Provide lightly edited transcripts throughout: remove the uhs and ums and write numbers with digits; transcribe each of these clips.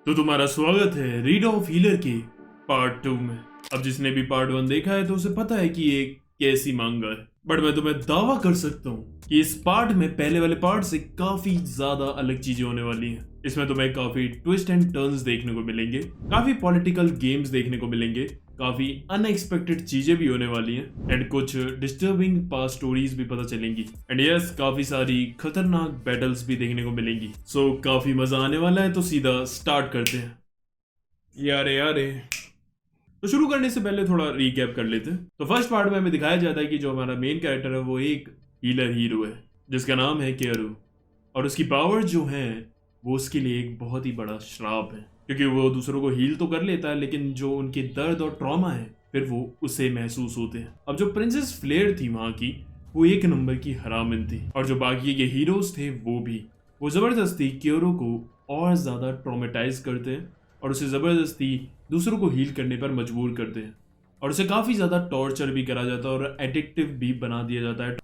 तो तुम्हारा स्वागत है रीड ऑफ हीलर के पार्ट 2 में। अब जिसने भी पार्ट 1 देखा है तो उसे पता है कि ये कैसी मांगा है, बट मैं तुम्हें दावा कर सकता हूँ कि इस पार्ट में पहले वाले पार्ट से काफी ज्यादा अलग चीजें होने वाली हैं। इसमें तुम्हें काफी ट्विस्ट एंड टर्न्स देखने को मिलेंगे, काफी पॉलिटिकल गेम्स देखने को मिलेंगे, काफी अनएक्सपेक्टेड चीजें भी होने वाली हैं एंड कुछ डिस्टर्बिंग पास्ट स्टोरीज भी पता चलेंगी एंड यस काफी सारी खतरनाक बैटल्स भी देखने को मिलेंगी। सो काफी मजा आने वाला है, तो सीधा स्टार्ट करते हैं। यारे तो शुरू करने से पहले थोड़ा रिकैप कर लेते हैं। तो फर्स्ट पार्ट में हमें दिखाया जाता है कि जो हमारा मेन कैरेक्टर है वो एक हीलर हीरो है जिसका नाम है केरू, और उसकी पावर जो है वो उसके लिए एक बहुत ही बड़ा श्राप है, क्योंकि वो दूसरों को हील तो कर लेता है लेकिन जो उनके दर्द और ट्रॉमा है फिर वो उसे महसूस होते हैं। अब जो प्रिंसेस फ्लेयर थी वहां की, वो एक नंबर की हरामिन थी, और जो बाकी के हीरोज थे वो जबरदस्ती केरू को और ज्यादा ट्रॉमेटाइज करते हैं और उसे जबरदस्ती दूसरों को हील करने पर मजबूर करते हैं, और उसे काफी ज्यादा टॉर्चर भी करा जाता है और एडिक्टिव भी बना दिया जाता है,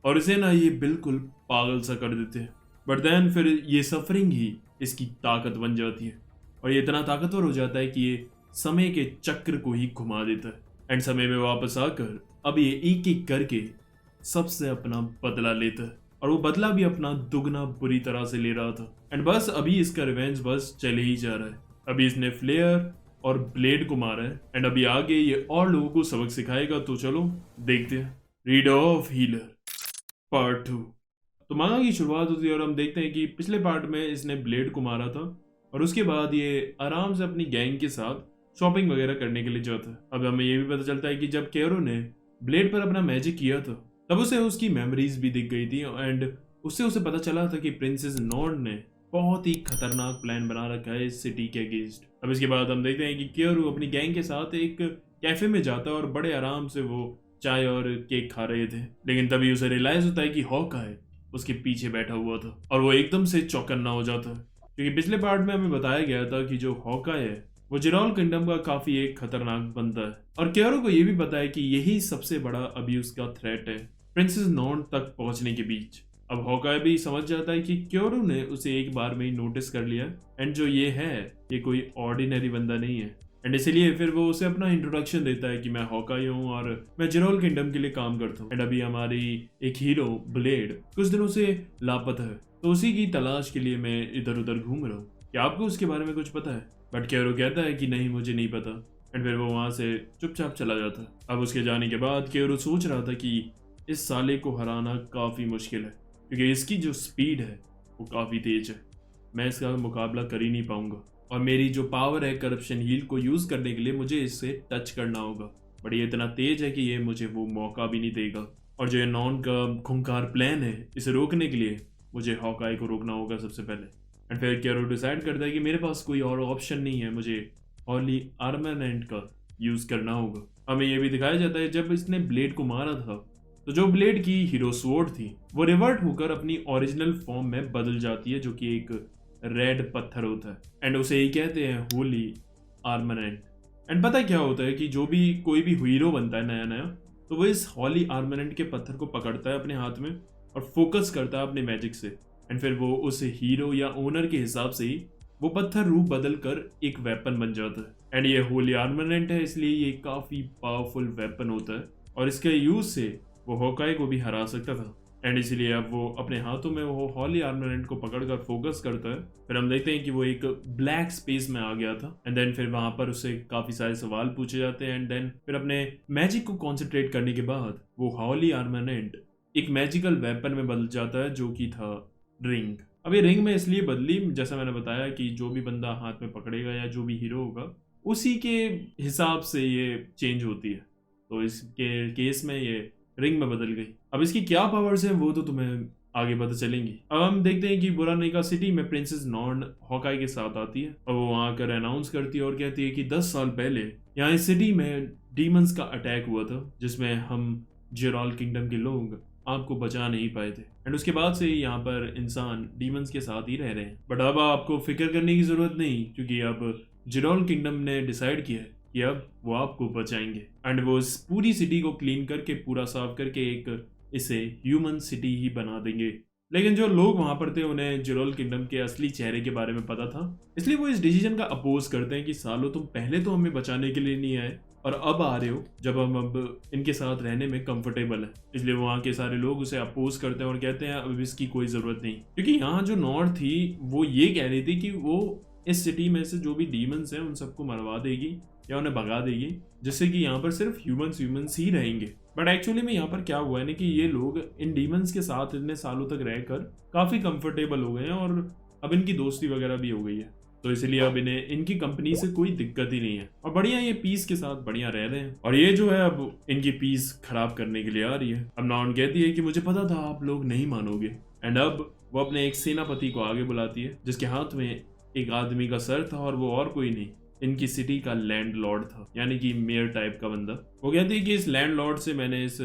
और इसे ना ये बिल्कुल पागल सा कर देते हैं। बट देन फिर ये सफरिंग ही इसकी ताकत बन जाती है, और ये इतना ताकतवर हो जाता है कि ये समय के चक्र को ही घुमा देता है एंड समय में वापस आकर अब ये एक एक करके सबसे अपना बदला लेता है, और वो बदला भी अपना दुगना बुरी तरह से ले रहा था एंड बस अभी इसका रिवेंज बस चले ही जा रहा है। अभी इसने फ्लेयर और ब्लेड को मारा है एंड अभी आगे ये और लोगों को सबक सिखाएगा, तो चलो देखते हैं रीड ऑफ हीलर पार्ट 2। तो मांगा की शुरुआत होती है और हम देखते हैं कि पिछले पार्ट में इसने ब्लेड को मारा था और उसके बाद ये आराम से अपनी गैंग के साथ शॉपिंग वगैरह करने के लिए जाता है। अब हमें ये भी पता चलता है कि जब केरू ने ब्लेड पर अपना मैजिक किया था तब उसे उसकी मेमोरीज भी दिख गई थी एंड उससे उसे पता चला था कि प्रिंसेस नॉर्ड ने बहुत ही खतरनाक प्लान बना रखा है इस सिटी के अगेंस्ट। अब इसके बाद हम देखते हैं कि केरू अपनी गैंग के साथ एक कैफे में जाता है और बड़े आराम से वो चाय और केक खा रहे थे, लेकिन तभी उसे रियलाइज होता है कि हॉकाई उसके पीछे बैठा हुआ था और वो एकदम से चौकन्ना हो जाता है, क्योंकि पिछले पार्ट में हमें बताया गया था कि जो हॉकाई है वो जिरॉल किंगडम का काफी एक खतरनाक बंदा है, और केरू को ये भी पता है कि यही सबसे बड़ा अभी उसका थ्रेट है प्रिंसेस नॉर्ड तक पहुंचने के बीच। अब हॉकाई भी समझ जाता है कि केरू ने उसे एक बार में ही नोटिस कर लिया एंड जो ये है ये कोई ऑर्डिनरी बंदा नहीं है, एंड इसलिए फिर वो उसे अपना इंट्रोडक्शन देता है कि मैं हॉकाई हूँ और मैं जिरॉल किंगडम के लिए काम करता हूँ एंड अभी हमारी एक हीरो ब्लेड कुछ दिनों से लापता है, तो उसी की तलाश के लिए मैं इधर उधर घूम रहा हूँ। क्या आपको उसके बारे में कुछ पता है? बट केरू कहता है कि नहीं मुझे नहीं पता एंड फिर वो वहां से चुपचाप चला जाता है। अब उसके जाने के बाद केरू सोच रहा था कि इस साले को हराना काफी मुश्किल है, क्योंकि इसकी जो स्पीड है वो काफ़ी तेज है, मैं इसका मुकाबला कर ही नहीं पाऊंगा, और मेरी जो पावर है करप्शन हील को यूज़ करने के लिए मुझे इससे टच करना होगा, बट ये इतना तेज है कि ये मुझे वो मौका भी नहीं देगा, और जो ये नॉन का खूंखार प्लान है इसे रोकने के लिए मुझे हॉकाई को रोकना होगा सबसे पहले। एंड फिर केरू डिसाइड करता है कि मेरे पास कोई और ऑप्शन नहीं है, मुझे हॉली आर्मामेंट का यूज़ करना होगा। हमें यह भी दिखाया जाता है जब इसने ब्लेड को मारा था तो जो ब्लेड की हीरो स्वॉर्ड थी वो रिवर्ट होकर अपनी ओरिजिनल फॉर्म में बदल जाती है, जो कि एक रेड पत्थर होता है एंड उसे ही कहते हैं होली आर्मरेंट। एंड पता क्या होता है कि जो भी कोई भी हीरो बनता है नया नया, तो वो इस हॉली आर्मरेंट के पत्थर को पकड़ता है अपने हाथ में और फोकस करता है अपने मैजिक से, एंड फिर वो उस हीरो या ओनर के हिसाब से ही वो पत्थर रूप बदल कर एक वेपन बन जाता है। एंड ये होली आर्मरेंट है इसलिए ये काफी पावरफुल वेपन होता है, और इसके यूज से वो हॉकाई को भी हरा सकता था, एंड इसीलिए अब वो अपने हाथों में वो हॉली आर्मरेंट को पकड़कर फोकस करता है। फिर हम देखते हैं कि वो एक ब्लैक स्पेस में आ गया था एंड देन फिर वहां पर उससे काफी सारे सवाल पूछे जाते हैं, एंड देन फिर अपने मैजिक को कॉन्सेंट्रेट करने के बाद वो हॉली आर्मरेंट एक मैजिकल वेपन में बदल जाता है, जो कि था रिंग। अब ये रिंग में इसलिए बदली, जैसा मैंने बताया कि जो भी बंदा हाथ में पकड़ेगा या जो भी हीरो होगा उसी के हिसाब से ये चेंज होती है, तो इसके केस में ये रिंग में बदल गई। अब इसकी क्या पावर्स हैं वो तो तुम्हें आगे पता चलेंगी। अब हम देखते हैं कि बुरानिका सिटी में प्रिंसेस नॉर्ड हॉकाई के साथ आती है और वो वहां आकर अनाउंस करती है और कहती है कि 10 साल पहले यहाँ इस सिटी में डीमंस का अटैक हुआ था जिसमें हम जिरॉल किंगडम के लोग आपको बचा नहीं पाए थे, एंड उसके बाद से यहाँ पर इंसान डीमंस के साथ ही रह रहे हैं। बट अब आपको फिक्र करने की जरूरत नहीं, क्योंकि अब जिरॉल किंगडम ने डिसाइड किया है कि अब वो आपको बचाएंगे, एंड वो इस पूरी सिटी को क्लीन करके पूरा साफ करके एक इसे ह्यूमन सिटी ही बना देंगे, लेकिन जो लोग वहां पर थे उन्हें जिरोल किंगडम के असली चेहरे के बारे में पता था, इसलिए वो इस डिसीजन का अपोज करते हैं कि सालों तुम पहले तो हमें बचाने के लिए नहीं आए और अब आ रहे हो जब हम अब इनके साथ रहने में कंफर्टेबल है। इसलिए वहाँ के सारे लोग उसे अपोज करते हैं और कहते हैं अब इसकी कोई जरूरत नहीं, क्योंकि यहाँ जो नॉर्थ थी वो ये कह रही थी कि वो इस सिटी में से जो भी डीमंस हैं उन सबको मरवा देगी या उन्हें भगा देगी, जिससे कि यहाँ पर सिर्फ ह्यूमंस ही रहेंगे। बट एक्चुअली में यहाँ पर क्या हुआ है ना कि ये लोग इन डीमंस के साथ इतने सालों तक रहकर काफी कंफर्टेबल हो गए हैं और अब इनकी दोस्ती वगैरह भी हो गई है, तो इसलिए अब इन्हें इनकी कंपनी से कोई दिक्कत ही नहीं है और बढ़िया ये पीस के साथ बढ़िया रह रहे हैं। और ये जो है अब इनकी पीस खराब करने के लिए आ रही है। अब नॉन कहती है कि मुझे पता था आप लोग नहीं मानोगे, एंड अब वो अपने एक सेनापति को आगे बुलाती है जिसके हाथ में एक आदमी का सर था और वो और कोई नहीं, इनकी सिटी का लैंडलॉर्ड था, यानी कि मेयर टाइप का बंदा। वो कहती है कि इस लैंडलॉर्ड से मैंने इस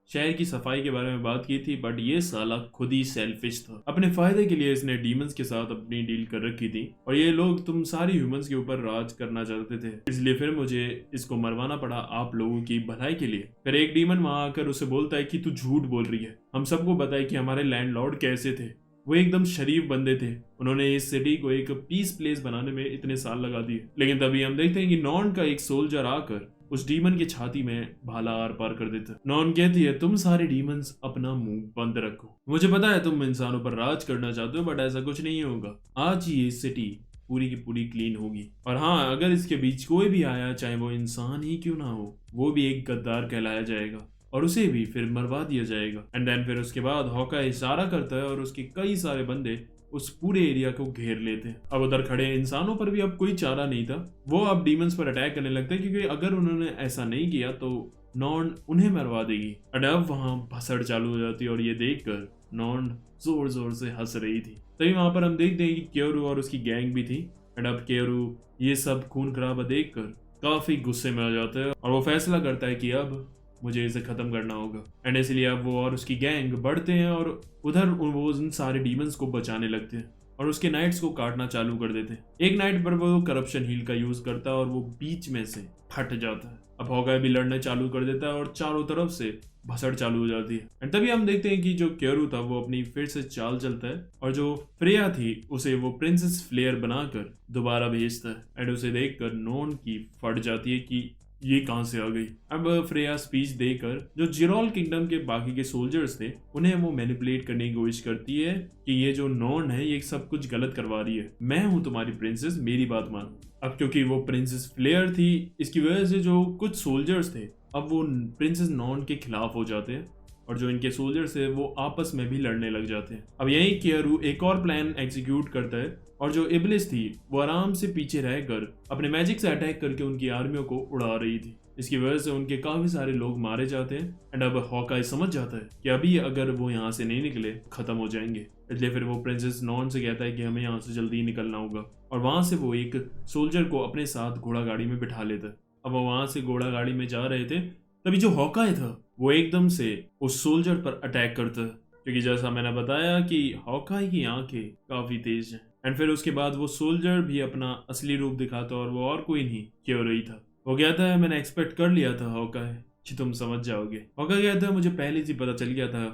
शहर की सफाई के बारे में बात की थी, बट ये साला खुद ही सेल्फिश था। अपने फायदे के लिए इसने डीमंस के साथ अपनी डील कर रखी थी और ये लोग तुम सारी ह्यूमंस के ऊपर राज करना चाहते थे, इसलिए फिर मुझे इसको मरवाना पड़ा आप लोगों की भलाई के लिए। फिर एक डीमन वहां आकर उसे बोलता है कि तू झूठ बोल रही है, हम सबको बताए कि हमारे लैंडलॉर्ड कैसे थे, वो एकदम शरीफ बंदे थे, उन्होंने इस सिटी को एक पीस प्लेस बनाने में इतने साल लगा दिए। लेकिन तभी हम देखते हैं कि नॉन का एक सोल्जर आकर उस डीमन की छाती में भाला आर पार कर देता है। नॉन कहती है तुम सारे डीमंस अपना मुंह बंद रखो, मुझे पता है तुम इंसानों पर राज करना चाहते हो, बट ऐसा कुछ नहीं होगा। आज ही ये सिटी पूरी की पूरी क्लीन होगी, और हाँ अगर इसके बीच कोई भी आया चाहे वो इंसान ही क्यों ना हो, वो भी एक गद्दार कहलाया जाएगा और उसे भी फिर मरवा दिया जाएगा। एंड देन फिर उसके बाद हॉकाई इशारा करता है और उसके कई सारे बंदे उस पूरे एरिया को घेर लेते हैं। अब उधर खड़े इंसानों पर भी अब कोई चारा नहीं था, वो अब डीमंस पर अटैक करने लगते हैं, क्योंकि अगर उन्होंने ऐसा नहीं किया तो नॉन उन्हें मरवा देगी। एंड अब वहां भसड़ चालू हो जाती है और ये देखकर नॉन जोर जोर से हंस रही थी। तभी वहां पर हम देखते हैं कि क्योरू और उसकी गैंग भी थी। एंड अब क्योरू ये सब खून खराबा देखकर काफी गुस्से में आ जाता है और वो फैसला करता है कि अब मुझे इसे खत्म करना होगा। एंड इसलिए अब वो और उसकी गैंग बढ़ते हैं और उधर वो उन सारे डीमंस को बचाने लगते हैं और उसके नाइट्स को काटना चालू कर देते हैं। एक नाइट पर वो करप्शन हील का यूज करता है और वो बीच में से फट जाता है। अब हॉकाई भी लड़ने चालू कर देता है और चारों तरफ से भसड़ चालू हो जाती है। एंड तभी हम देखते हैं कि जो क्योरू था वो अपनी फिर से चाल चलता है और जो फ्रेया थी उसे वो प्रिंसेस फ्लेयर बनाकर दोबारा भेजता है। एंड उसे देखकर नॉन की फट जाती है कि ये कहां से आ गई। अब फ्रेया स्पीच देकर जो जिरोल किंगडम के बाकी के सोल्जर्स थे उन्हें वो मैनिपुलेट करने की कोशिश करती है कि ये जो नॉन है ये सब कुछ गलत करवा रही है, मैं हूं तुम्हारी प्रिंसेस, मेरी बात मानो। अब क्योंकि वो प्रिंसेस फ्लेयर थी इसकी वजह से जो कुछ सोल्जर्स थे अब वो प्रिंसेस नॉन के खिलाफ हो जाते हैं और जो इनके सोल्जर्स है वो आपस में भी लड़ने लग जाते हैं। अब यही क्योरू एक और प्लान एग्जीक्यूट करता है और जो इब्लिस थी वो आराम से पीछे रहकर अपने मैजिक से अटैक करके उनकी आर्मियों को उड़ा रही थी। इसकी वजह से उनके काफी सारे लोग मारे जाते हैं। एंड अब हॉकाई समझ जाता है कि अभी अगर वो यहाँ से नहीं निकले खत्म हो जाएंगे, इसलिए फिर वो प्रिंसेस नॉन से कहता है कि हमें यहाँ से जल्दी ही निकलना होगा और वहां से वो एक सोल्जर को अपने साथ घोड़ा गाड़ी में बिठा लेता है। अब वो वहां से घोड़ा गाड़ी में जा रहे थे तभी जो हॉकाई था वो एकदम से उस सोल्जर पर अटैक करता है, क्योंकि जैसा मैंने बताया कि हॉकाई की आंखें काफी तेज हैं। एंड फिर उसके बाद वो सोल्जर भी अपना असली रूप दिखाता और वो और कोई नहीं क्यों रही था। वो कहता है मैंने एक्सपेक्ट कर लिया था हॉकाई कि तुम समझ जाओगे। हॉकाई कहता है मुझे पहले से पता चल गया था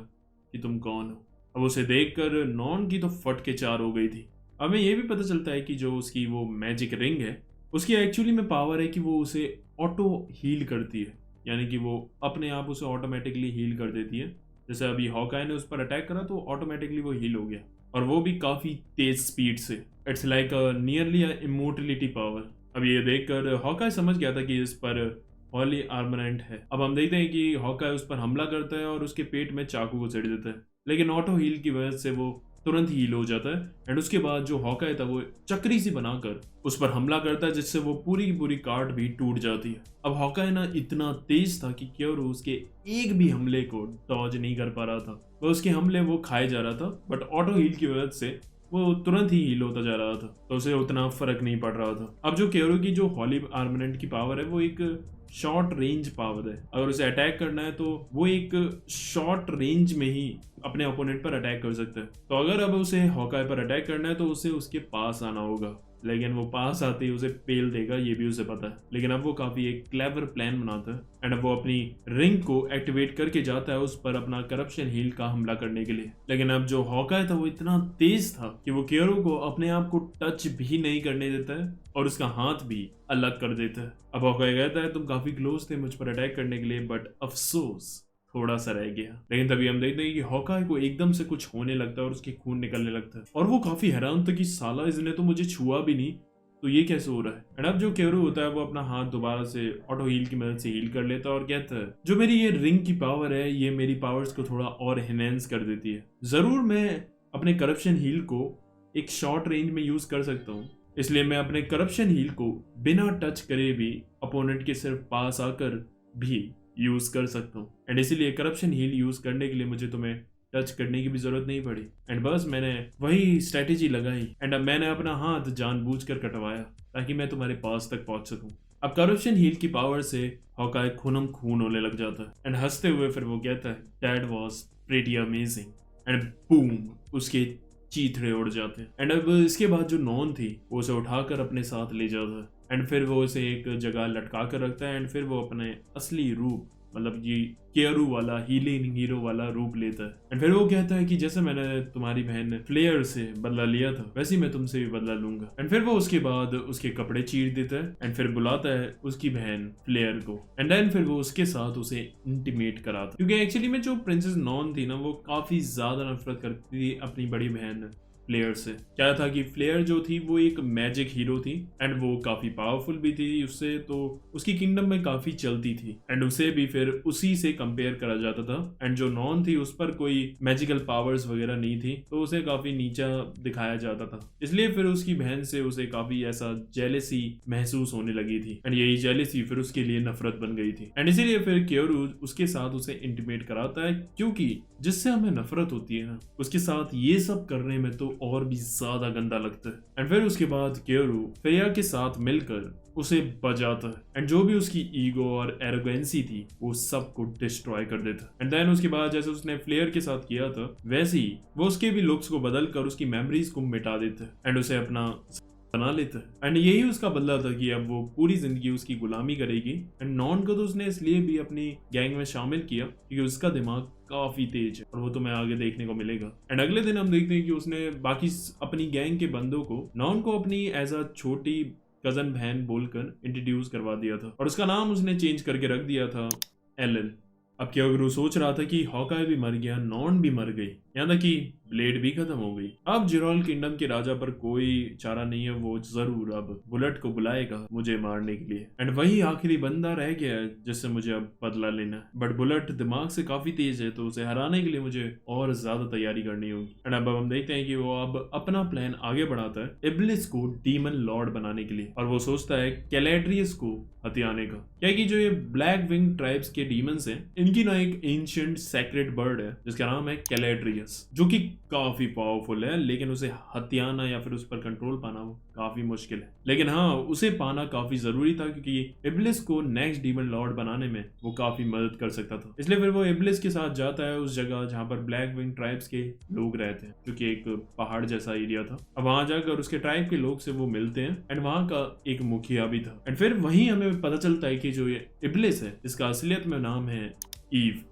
कि तुम कौन हो। अब उसे देखकर नॉन की तो फट के चार हो गई थी। अब हमें ये भी पता चलता है कि जो उसकी वो मैजिक रिंग है उसकी एक्चुअली में पावर है कि वो उसे ऑटो हील करती है, यानी कि वो अपने आप उसे ऑटोमेटिकली हील कर देती है। जैसे अभी हॉकाई ने उस पर अटैक करा तो ऑटोमेटिकली वो हील हो गया और वो भी काफी तेज स्पीड से। It's like nearly immortality power. अब ये देखकर हॉकाई समझ गया था कि इस पर हॉली आर्मरेंट है। अब हम देखते हैं कि हॉकाई उस पर हमला करता है और उसके पेट में चाकू को चढ़ देता है, लेकिन ऑटो हील की वजह से वो तुरंत हील हो जाता है। एंड उसके बाद जो हॉकाई था वो चक्री सी बनाकर उस पर हमला करता है जिससे वो पूरी की पूरी कार्ड भी टूट जाती है। अब हॉकाई ना इतना तेज था कि क्योरू उसके एक भी हमले को डॉज नहीं कर पा रहा था, वो उसके हमले वो खाए जा रहा था, बट ऑटो हील की वजह से वो तुरंत ही हील होता जा रहा था तो उसे उतना फर्क नहीं पड़ रहा था। अब जो क्योरू की जो हॉली आर्मरेंट की पावर है वो एक शॉर्ट रेंज पावर है। अगर उसे अटैक करना है तो वो एक शॉर्ट रेंज में ही अपने ओपोनेंट पर अटैक कर सकता है। तो अगर अब उसे हॉकाई पर अटैक करना है तो उसे उसके पास आना होगा लेकिन वो पास आते ही उसे पेल देगा, ये भी उसे पता है। लेकिन अब वो काफी एक क्लेवर प्लान बनाता है एंड अब वो अपनी रिंग को एक्टिवेट करके जाता है उस पर अपना करप्शन हील का हमला करने के लिए। लेकिन अब जो हॉकाई था वो इतना तेज था कि वो केरो को अपने आप को टच भी नहीं करने देता है और उसका हाथ भी अलग कर देता है। अब हॉकाई कहता है तुम काफी क्लोज थे मुझ पर अटैक करने के लिए, बट अफसोस थोड़ा सा रह गया। लेकिन तभी हम देखते हैं कि हॉकाई को एकदम से कुछ होने लगता है और उसके खून निकलने लगता है और वो काफी हैरान था कि साला इसने तो मुझे छुआ भी नहीं, तो ये कैसे हो रहा है। एंड अब जो केरो होता है वो अपना हाथ दोबारा से ऑटो हील की मदद से हील कर लेता है और कहता है जो मेरी ये रिंग की पावर है ये मेरी पावर्स को थोड़ा और एनहेंस कर देती है। जरूर मैं अपने करप्शन हील को एक शॉर्ट रेंज में यूज कर सकता हूँ, इसलिए मैं अपने करप्शन हील को बिना टच करे भी अपोनेंट के सिर्फ पास आकर भी यूज कर सकता हूँ। एंड इसीलिए करप्शन हील यूज करने के लिए मुझे तुम्हें टच करने की भी जरूरत नहीं पड़ी। एंड बस मैंने वही स्ट्रेटेजी लगाई एंड अब मैंने अपना हाथ जानबूझकर कटवाया ताकि मैं तुम्हारे पास तक पहुंच सकूं। अब करप्शन हील की पावर से हॉकाई खूनम खून होने लग जाता है एंड हंसते हुए फिर वो कहता है that was pretty amazing and boom उसके चीथड़े उड़ जाते हैं। एंड अब इसके बाद जो नॉन थी वो उसे उठाकर अपने साथ ले जाता है एंड फिर वो उसे एक जगह लटका कर रखता है एंड फिर वो अपने असली रूप मतलब ये केयरू वाला हीलिंग हीरो वाला रूप लेता है। एंड फिर वो कहता है कि जैसे मैंने तुम्हारी बहन फ्लेयर से बदला लिया था वैसे ही मैं तुमसे भी बदला लूंगा। एंड फिर वो उसके बाद उसके कपड़े चीर देता है एंड फिर बुलाता है उसकी बहन फ्लेयर को एंड देन फिर वो उसके साथ उसे इंटीमेट कराता, क्योंकि एक्चुअली में जो प्रिंसेस नॉन थी ना वो काफी ज्यादा नफरत करती थी अपनी बड़ी बहन फ्लेयर से। क्या था कि फ्लेयर जो थी वो एक मैजिक हीरो थी एंड वो काफी पावरफुल भी थी उससे, तो उसकी किंगडम में काफी चलती थी एंड उसे भी फिर उसी से कंपेयर करा जाता था। एंड जो नॉन थी उस पर कोई मैजिकल पावर्स वगैरह नहीं थी तो उसे काफी नीचा दिखाया जाता था, इसलिए फिर उसकी बहन से उसे काफी ऐसा जेलेसी महसूस होने लगी थी एंड यही जेलेसी फिर उसके लिए नफरत बन गई थी। एंड इसीलिए फिर केयरू उसके साथ उसे इंटीमेट कराता है, क्योंकि जिससे हमें नफरत होती है ना उसके साथ ये सब करने में तो और भी ज्यादा गंदा लगता है। एंड फिर उसके बाद केयरू फेया के साथ मिलकर उसे बजाता है एंड जो भी उसकी ईगो और एरोगेंसी थी वो सब को डिस्ट्रॉय कर देता। एंड देन उसके बाद जैसे उसने फ्लेयर के साथ किया था वैसे ही वो उसके भी लुक्स को बदल कर उसकी मेमोरीज को मिटा देता है एंड उसे अपना बना लेता है। एंड यही उसका बदला था कि अब वो पूरी जिंदगी उसकी गुलामी करेगी। एंड नॉन को तो उसने इसलिए भी अपनी गैंग में शामिल किया क्योंकि उसका दिमाग काफी तेज है और वो तुम्हें आगे देखने को मिलेगा। एंड अगले दिन हम देखते हैं कि उसने बाकी अपनी गैंग के बंदों को नॉन को अपनी एज अ छोटी कजन बहन बोलकर इंट्रोड्यूस करवा दिया था और उसका नाम उसने चेंज करके रख दिया था एलन। अब केयरू सोच रहा था कि हॉकाई भी मर गया, नॉन भी मर गई, यहाँ तक कि ब्लेड भी खत्म हो गई। अब जिरोल किंगडम के राजा पर कोई चारा नहीं है, वो जरूर अब बुलेट को बुलाएगा मुझे मारने के लिए एंड वही आखिरी बंदा रह गया है जिससे मुझे अब बदला लेना है। बट बुलेट दिमाग से काफी तेज है तो उसे हराने के लिए मुझे और ज्यादा तैयारी करनी होगी। एंड अब हम देखते हैं कि वो अब अपना प्लान आगे बढ़ाता है इब्लिस को डीमन लॉर्ड बनाने के लिए और वो सोचता है कैलेड्रियस को हथियाने का, क्या कि जो ये ब्लैक विंग ट्राइब्स के डीमंस हैं इनकी ना एक एंशिएंट सैक्रेड बर्ड है जिसका नाम है कैलेड्रियस, जो कि काफी पावरफुल है लेकिन उसे हथियाना या फिर उस पर कंट्रोल पाना वो काफी मुश्किल है। लेकिन हाँ उसे पाना काफी जरूरी था क्योंकि इब्लिस को नेक्स्ट डीमन लॉर्ड बनाने में वो काफी मदद कर सकता था। इसलिए फिर वो इब्लिस के साथ जाता है उस जगह जहाँ पर ब्लैक विंग ट्राइब्स के लोग रहते हैं, जो कि एक पहाड़ जैसा एरिया था। अब वहां जाकर उसके ट्राइब के लोग से वो मिलते हैं एंड वहां का एक मुखिया भी था। एंड फिर वहीं हमें पता चलता है कि जो ये इब्लिस है इसका असलियत में नाम है ईव।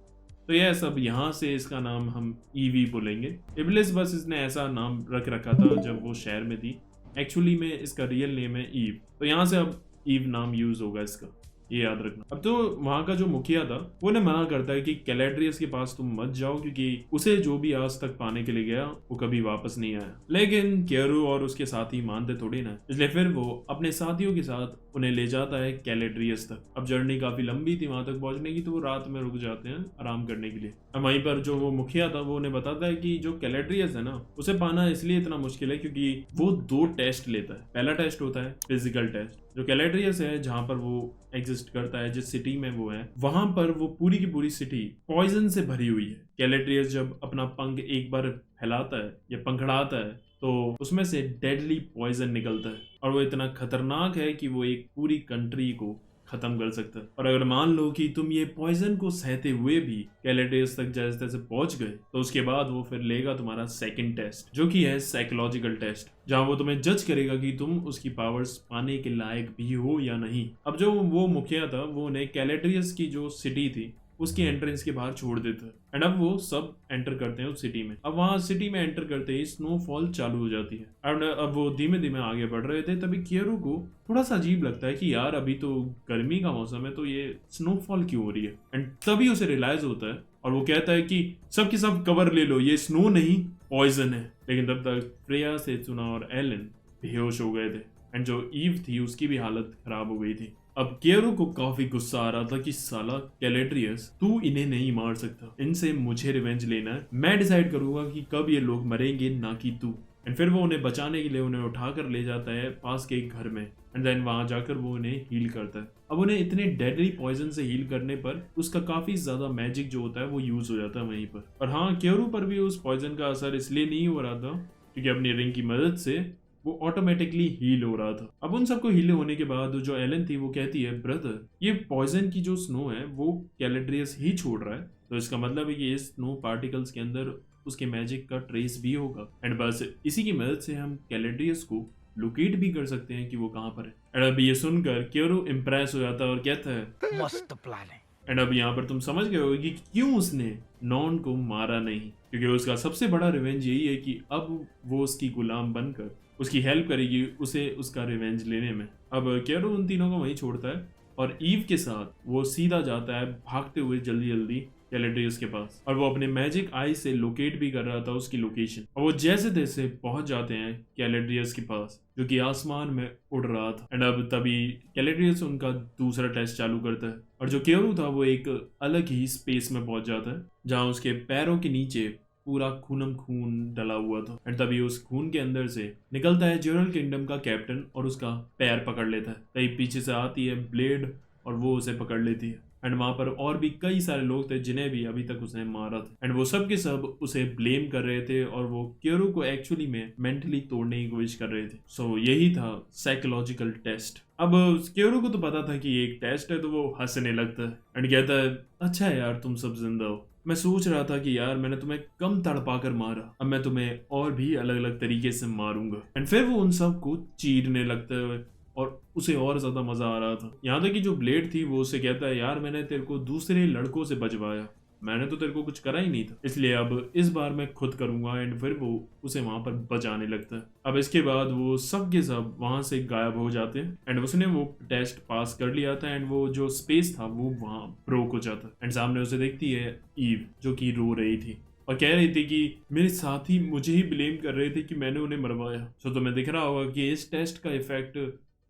तो यह सब यहाँ से इसका नाम हम ईवी बोलेंगे। इब्लिस बस इसने ऐसा नाम रख रखा था जब वो शहर में थी, एक्चुअली में इसका रियल नेम है ईव, तो यहाँ से अब ईव नाम यूज होगा इसका, ये याद रखना। अब तो वहां का जो मुखिया था वो ने मना करता है कि कैलेड्रियस के पास तुम मत जाओ क्योंकि उसे जो भी आज तक पाने के लिए गया वो कभी वापस नहीं आया। लेकिन केयरू और उसके साथी मानते थोड़ी ना, इसलिए फिर वो अपने साथियों के साथ उन्हें ले जाता है कैलेड्रियस तक। अब जर्नी काफी लंबी थी वहां तक पहुंचने की, तो वो रात में रुक जाते हैं आराम करने के लिए। अब वहीं पर जो वो मुखिया था वो उन्हें बताता है कि जो कैलेड्रियस है ना उसे पाना इसलिए इतना मुश्किल है क्योंकि वो 2 टेस्ट लेता है। पहला टेस्ट होता है फिजिकल टेस्ट, जो कैलेड्रियस है जहां पर वो एग्जिस्ट करता है, जिस सिटी में वो है वहां पर वो पूरी की पूरी सिटी पॉइजन से भरी हुई है। कैलेड्रियस जब अपना पंख एक बार फैलाता है या पंखड़ाता है तो उसमें से डेडली पॉइजन निकलता है और वो इतना खतरनाक है कि वो एक पूरी कंट्री को खत्म कर सकता है। और अगर मान लो कि तुम ये पॉइजन को सहते हुए भी कैलेड्रियस तक जैसे तैसे पहुंच गए, तो उसके बाद वो फिर लेगा तुम्हारा सेकंड टेस्ट, जो कि है साइकोलॉजिकल टेस्ट, जहां वो तुम्हें जज करेगा कि तुम उसकी पावर्स पाने के लायक भी हो या नहीं। अब जो वो मुखिया था वो उन्हें कैलेड्रियस की जो सिटी थी उसकी एंट्रेंस के बाहर छोड़ देता है। एंड अब वो सब एंटर करते हैं उस सिटी में। अब वहां सिटी में एंटर करते ही स्नोफॉल चालू हो जाती है। एंड अब वो धीमे धीमे आगे बढ़ रहे थे, तभी कियरू को थोड़ा सा अजीब लगता है कि यार अभी तो गर्मी का मौसम है, तो ये स्नोफॉल क्यों हो रही है। एंड तभी उसे रियलाइज होता है और वो कहता है कि सब के सब कवर ले लो, ये स्नो नहीं पॉइजन है। लेकिन तब तक फ्रेया, सेत्सुना और एलन बेहोश हो गए थे। एंड जो ईव थी उसकी भी हालत खराब हो गई थी। अब कियरू को काफी गुस्सा आ रहा था कि साला कैलेड्रियस, तू इन्हें नहीं मार सकता, इनसे मुझे रिवेंज लेना है, मैं डिसाइड करूंगा कि कब ये लोग मरेंगे ना कि तू। एंड फिर वो उन्हें बचाने के लिए उन्हें उठाकर ले जाता है पास के एक घर में। एंड देन वहां जाकर वो उन्हें हील करता है। अब उन्हें इतने डेडली पॉइजन से हील करने पर उसका काफी ज्यादा मैजिक जो होता है वो यूज हो जाता है वहीं पर। और हाँ, कियरू पर भी उस पॉइजन का असर इसलिए नहीं हो रहा था क्योंकि अपनी रिंग की मदद से वो ऑटोमेटिकली हील हो रहा था। अब उन सबको हील होने के बाद जो एलन थी वो कहती है, ब्रदर ये पॉइजन की जो स्नो है वो कैलेड्रियस ही छोड़ रहा है, तो इसका मतलब है कि इस स्नो पार्टिकल्स के अंदर उसके मैजिक का ट्रेस भी होगा। एंड बस इसी की मदद से हम कैलेड्रियस को लोकेट भी कर सकते हैं कि वो कहाँ पर है। एंड अब ये सुनकर कियरू इम्प्रेस हो जाता है और कहता है, मस्त प्लान है। एंड अब यहाँ पर तुम समझ गए हो कि क्यों उसने नॉन को मारा नहीं, क्योंकि उसका सबसे बड़ा रिवेंज यही है कि अब वो उसकी गुलाम बनकर उसकी हेल्प करेगी उसे उसका रिवेंज लेने में। अब केरो उन तीनों को वहीं छोड़ता है और ईव के साथ वो सीधा जाता है भागते हुए जल्दी जल्दी कैलेड्रियस के पास। और वो अपने मैजिक आई से लोकेट भी कर रहा था उसकी लोकेशन। और वो जैसे तैसे पहुंच जाते हैं कैलेड्रियस के पास, जो कि आसमान में उड़ रहा था। एंड अब तभी कैलेड्रियस उनका दूसरा टेस्ट चालू करता है और जो केरू था वो एक अलग ही स्पेस में पहुंच जाता है, जहां उसके पैरों के नीचे पूरा खूनम खून डला हुआ था। एंड तभी उस खून के अंदर से निकलता है ज्यूरल किंगडम का कैप्टन और उसका पैर पकड़ लेता है। तभी पीछे से आती है ब्लेड और वो उसे पकड़ लेती है। एंड वहां पर और भी कई सारे लोग थे जिन्हें भी अभी तक उसने मारा था। एंड वो सब के सब उसे ब्लेम कर रहे थे और वो केरू को एक्चुअली में मेंटली तोड़ने की कोशिश कर रहे थे। सो यही था साइकोलॉजिकल टेस्ट। अब केरू को तो पता था कि ये एक टेस्ट है, तो वो हंसने लगता है एंड कहता है, अच्छा है यार तुम सब जिंदा हो। मैं सोच रहा था कि यार मैंने तुम्हें कम तड़पा कर मारा, अब मैं तुम्हें और भी अलग अलग तरीके से मारूंगा। एंड फिर वो उन सब को चीरने लगता है और उसे और ज्यादा मजा आ रहा था। यहाँ तक कि जो ब्लेड थी वो उसे कहता है, यार मैंने तेरे को दूसरे लड़कों से बचवाया, मैंने तो तेरे को कुछ करा ही नहीं था, इसलिए अब इस बार मैं खुद करूंगा। एंड फिर वो उसे वहां पर बचाने लगता है। अब इसके बाद वो सब के सब वहां से गायब हो जाते हैं। एंड उसने वो टेस्ट पास कर लिया था एंड वो जो स्पेस था वो वहां ब्रोक हो जाता है। एंड सामने उसे देखती है ईव, जो कि रो रही थी और कह रही थी कि मेरे साथी मुझे ही ब्लेम कर रहे थे कि मैंने उन्हें मरवाया। सो तुम्हें दिख रहा होगा कि इस टेस्ट का इफेक्ट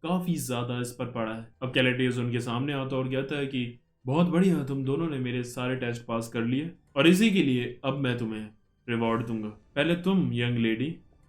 काफी ज्यादा इस पर पड़ा है। अब कैलेड्रियस उनके सामने आता और कहता है कि बहुत बढ़िया, तुम दोनों ने मेरे सारे टेस्ट पास कर लिए और इसी के लिए अब मैं तुम्हें रिवॉर्ड दूंगा। पहले तुम यंग लेडी।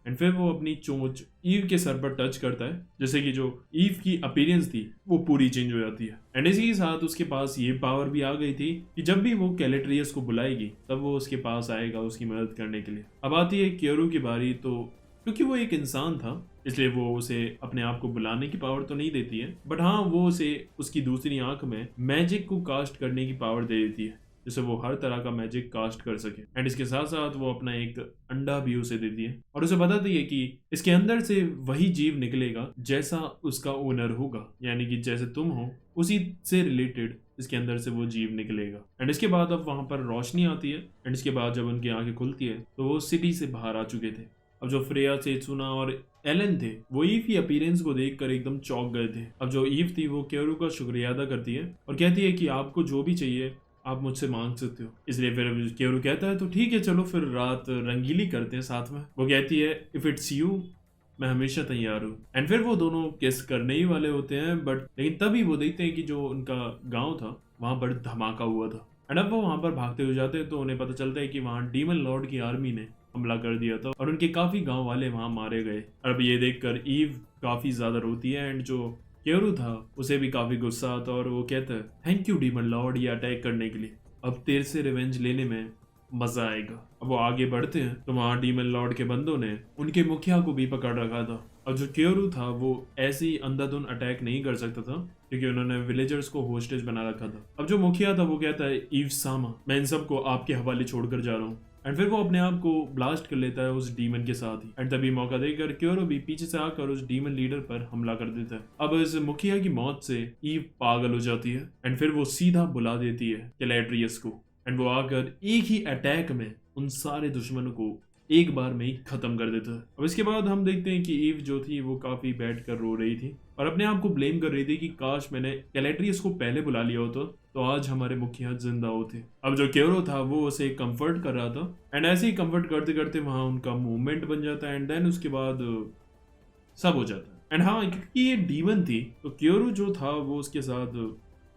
एंड फिर वो अपनी चोंच ईव के सर पर टच करता है, जैसे कि जो ईव की अपीयरेंस थी वो पूरी चेंज हो जाती है। एंड इसी के साथ उसके पास ये पावर भी आ गई थी कि जब भी वो कैलेड्रियस को बुलाएगी तब वो उसके पास आएगा उसकी मदद करने के लिए। अब आती है कियरू की बारी, तो क्योंकि वो एक इंसान था इसलिए वो उसे अपने आप को बुलाने की पावर तो नहीं देती है, बट हाँ वो उसे उसकी दूसरी आंख में मैजिक को कास्ट करने की पावर दे देती है, जिससे वो हर तरह का मैजिक कास्ट कर सके। एंड इसके साथ साथ वो अपना एक अंडा भी उसे देती है और उसे बताती है कि इसके अंदर से वही जीव निकलेगा जैसा उसका ओनर होगा, यानी कि जैसे तुम हो उसी से रिलेटेड इसके अंदर से वो जीव निकलेगा। एंड इसके बाद अब वहां पर रोशनी आती है एंड इसके बाद जब उनकी आंखें खुलती है तो वो सिटी से बाहर आ चुके थे। अब जो फ्रेया, सेत्सुना और एलन थे वो ईव की अपीयरेंस को देखकर एकदम चौंक गए थे। अब जो ईव थी वो केरू का शुक्रिया अदा करती है और कहती है कि आपको जो भी चाहिए आप मुझसे मांग सकते हो। इसलिए फिर केरू कहता है, तो ठीक है चलो फिर रात रंगीली करते हैं साथ में। वो कहती है, इफ इट्स यू, मैं हमेशा तैयार हूँ। एंड फिर वो दोनों किस करने ही वाले होते हैं, बट लेकिन तभी वो देखते हैं कि जो उनका गाँव था वहां पर धमाका हुआ था। एंड अब वो वहां पर भागते हुए जाते हैं तो उन्हें पता चलता है कि वहां डीमन लॉर्ड की आर्मी ने हमला कर दिया था और उनके काफी गांव वाले वहां मारे गए। अब ये देखकर ईव काफी ज्यादा रोती है एंड जो केरू था उसे भी काफी गुस्सा आता है और वो कहता है, थैंक यू डीमन लॉर्ड ये अटैक करने के लिए, अब तेरे से रिवेंज लेने में मजा आएगा। अब वो आगे बढ़ते हैं तो वहां डीमन लॉर्ड के बंदों ने उनके मुखिया को भी पकड़ रखा था और जो क्योरू था वो ऐसे ही अंधाधुंध अटैक नहीं कर सकता था क्योंकि उन्होंने विलेजर्स को होस्टेज बना रखा था। अब जो मुखिया था वो कहता है ईव सामा, मैं इन सबको आपके हवाले छोड़कर जा रहा हूँ। एंड फिर वो अपने आप को ब्लास्ट कर लेता है उस डीमन के साथ ही। एंड तभी मौका देकर क्योरो भी पीछे से आकर उस डीमन लीडर पर हमला कर देता है। अब इस मुखिया की मौत से ईव पागल हो जाती है एंड फिर वो सीधा बुला देती है कैलेड्रियस को। एंड वो आकर एक ही अटैक में उन सारे दुश्मनों को एक बार में ही खत्म कर देता है। अब इसके बाद हम देखते हैं कि ईव जो थी वो काफी बैठ कर रो रही थी और अपने आप को ब्लेम कर रही थी कि काश मैंने कैलेड्रियस को पहले बुला लिया होता तो आज हमारे मुखिया जिंदा होते। अब जो क्योरो था वो उसे कंफर्ट कर रहा था एंड ऐसे ही कंफर्ट करते करते वहां उनका मूवमेंट बन जाता है एंड देन उसके बाद सब हो जाता है। एंड हाँ, क्योंकि ये डीमन थी तो क्योरो जो था वो उसके साथ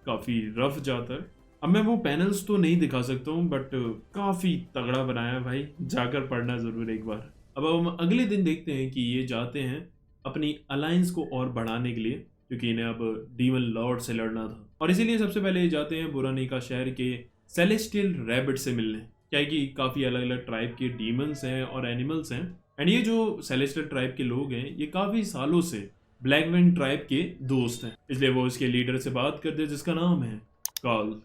काफी रफ जाता है। अब मैं वो पैनल्स तो नहीं दिखा सकता हूँ बट काफी तगड़ा बनाया है भाई, जाकर पढ़ना जरूर एक बार। अब हम अगले दिन देखते हैं कि ये जाते हैं अपनी अलायंस को और बढ़ाने के लिए क्योंकि इन्हें अब डीमन लॉर्ड से लड़ना था और इसीलिए सबसे पहले ये जाते हैं बुरानिका शहर के सेलेस्टियल रैबिट से मिलने। क्या कि काफी अलग अलग ट्राइब के डीमंस हैं और एनिमल्स हैं एंड ये जो सेलेस्टियल ट्राइब के लोग हैं ये काफी सालों से ब्लैक विंग ट्राइब के दोस्त हैं, इसलिए वो उसके लीडर से बात करते हैं जिसका नाम है कार्ल।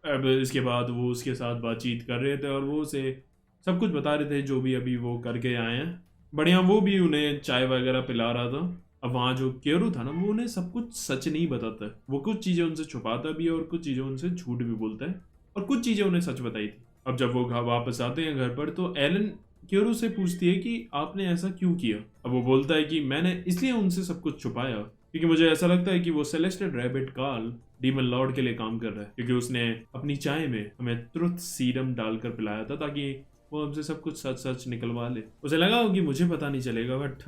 अब इसके बाद वो उसके साथ बातचीत कर रहे थे और वो उसे सब कुछ बता रहे थे जो भी अभी वो करके आए हैं। बढ़िया, वो भी उन्हें चाय वगैरह पिला रहा था। अब वहाँ जो क्योरू था ना वो उन्हें सब कुछ सच नहीं बताता है, वो कुछ चीज़ें उनसे छुपाता भी है और कुछ चीज़ें उनसे झूठ भी बोलता है और कुछ चीज़ें उन्हें सच बताई थी। अब जब वो वापस आते हैं घर पर तो एलन क्योरू से पूछती है कि आपने ऐसा क्यों किया। अब वो बोलता है कि मैंने इसलिए उनसे सब कुछ छुपाया क्योंकि मुझे ऐसा लगता है कि वो celestial rabbit Karl demon lord के लिए काम कर रहा है क्योंकि उसने अपनी चाय में हमें ट्रुथ सीरम डालकर पिलाया था ताकि वो हमसे सब कुछ सच सच निकलवा ले। उसे लगा हो कि मुझे पता नहीं चलेगा बट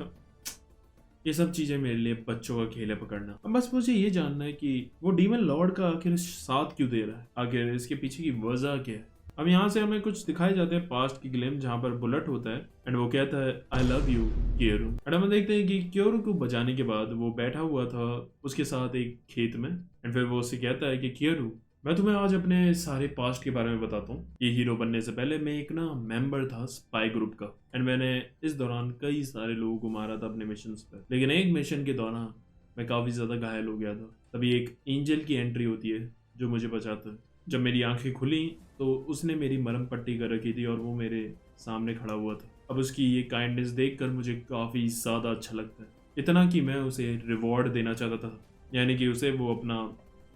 ये सब चीजें मेरे लिए बच्चों का खेल है पकड़ना। अब बस मुझे ये जानना है कि वो डीमन लॉर्ड का आखिर साथ क्यों दे रहा है, आखिर इसके पीछे की वजह क्या है। अब यहाँ से हमें कुछ दिखाए जाते हैं पास्ट की ग्लिम्स जहाँ पर बुलेट होता है एंड वो कहता है आई लव यू क्योरू। एंड हम देखते हैं कि क्योरू को बचाने के बाद वो बैठा हुआ था उसके साथ एक खेत में एंड फिर वो उससे कहता है कि क्योरू मैं तुम्हें आज अपने सारे पास्ट के बारे में बताता हूँ। ये हीरो बनने से पहले मैं एक ना मेंबर था स्पाई ग्रुप का एंड मैंने इस दौरान कई सारे लोगों को मारा था अपने मिशन पर, लेकिन एक मिशन के दौरान मैं काफ़ी ज़्यादा घायल हो गया था। तभी एक एंजल की एंट्री होती है जो मुझे बचाता है। जब मेरी आंखें खुली तो उसने मेरी मरहम पट्टी कर रखी थी और वो मेरे सामने खड़ा हुआ था। अब उसकी ये काइंडनेस देखकर मुझे काफ़ी ज़्यादा अच्छा लगता है, इतना कि मैं उसे रिवॉर्ड देना चाहता था, यानी कि उसे वो अपना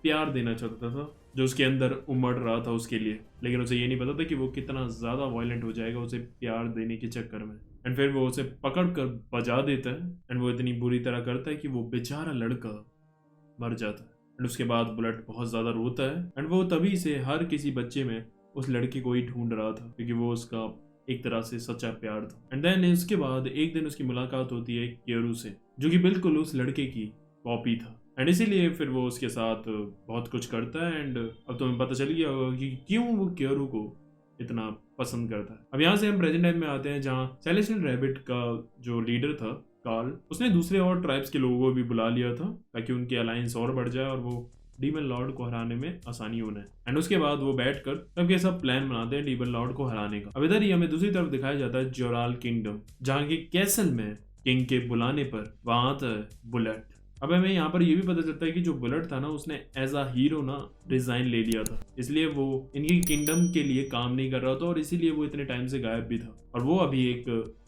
प्यार देना चाहता था जो उसके अंदर उमड़ रहा था उसके लिए। लेकिन उसे ये नहीं पता था कि वो कितना ज़्यादा वायलेंट हो जाएगा उसे प्यार देने के चक्कर में। एंड फिर वो उसे पकड़ कर बजा देता है एंड वो इतनी बुरी तरह करता है कि वो बेचारा लड़का मर जाता है। एंड उसके बाद बुलेट बहुत ज़्यादा रोता है एंड वो तभी से हर किसी बच्चे में उस लड़के को ही ढूंढ रहा था क्योंकि वो उसका एक तरह से सच्चा प्यार था। एंड देन इसके बाद एक दिन उसकी मुलाकात होती है क्योरू से जो कि बिल्कुल उस लड़के की कॉपी था एंड इसीलिए फिर वो उसके साथ बहुत कुछ करता है। एंड अब तुम्हें पता चल गया होगा कि क्यों वो क्योरू को इतना पसंद करता है। अब यहाँ से हम प्रेजेंट टाइम में आते हैं जहाँ सेलेस्टियल रैबिट का जो लीडर था कार्ल, उसने दूसरे और ट्राइब्स के लोगों को भी बुला लिया था ताकि उनकी अलायंस और बढ़ जाए और वो डीमन लॉर्ड को हराने में आसानी होना है। एंड उसके बाद वो बैठकर सबके सब प्लान बनाते हैं डीमन लॉर्ड को हराने का। अब इधर ही हमें दूसरी तरफ दिखाया जाता है जोराल किंगडम जहाँ के कैसल में किंग के बुलाने पर वहां आता है बुलेट। अब हमें यहाँ पर ये भी पता चलता है कि जो बुलेट था ना उसने एज अ हीरो ना रिजाइन ले लिया था, इसलिए वो इनकी किंगडम के लिए काम नहीं कर रहा था और इसीलिए वो इतने टाइम से गायब भी था और वो अभी एक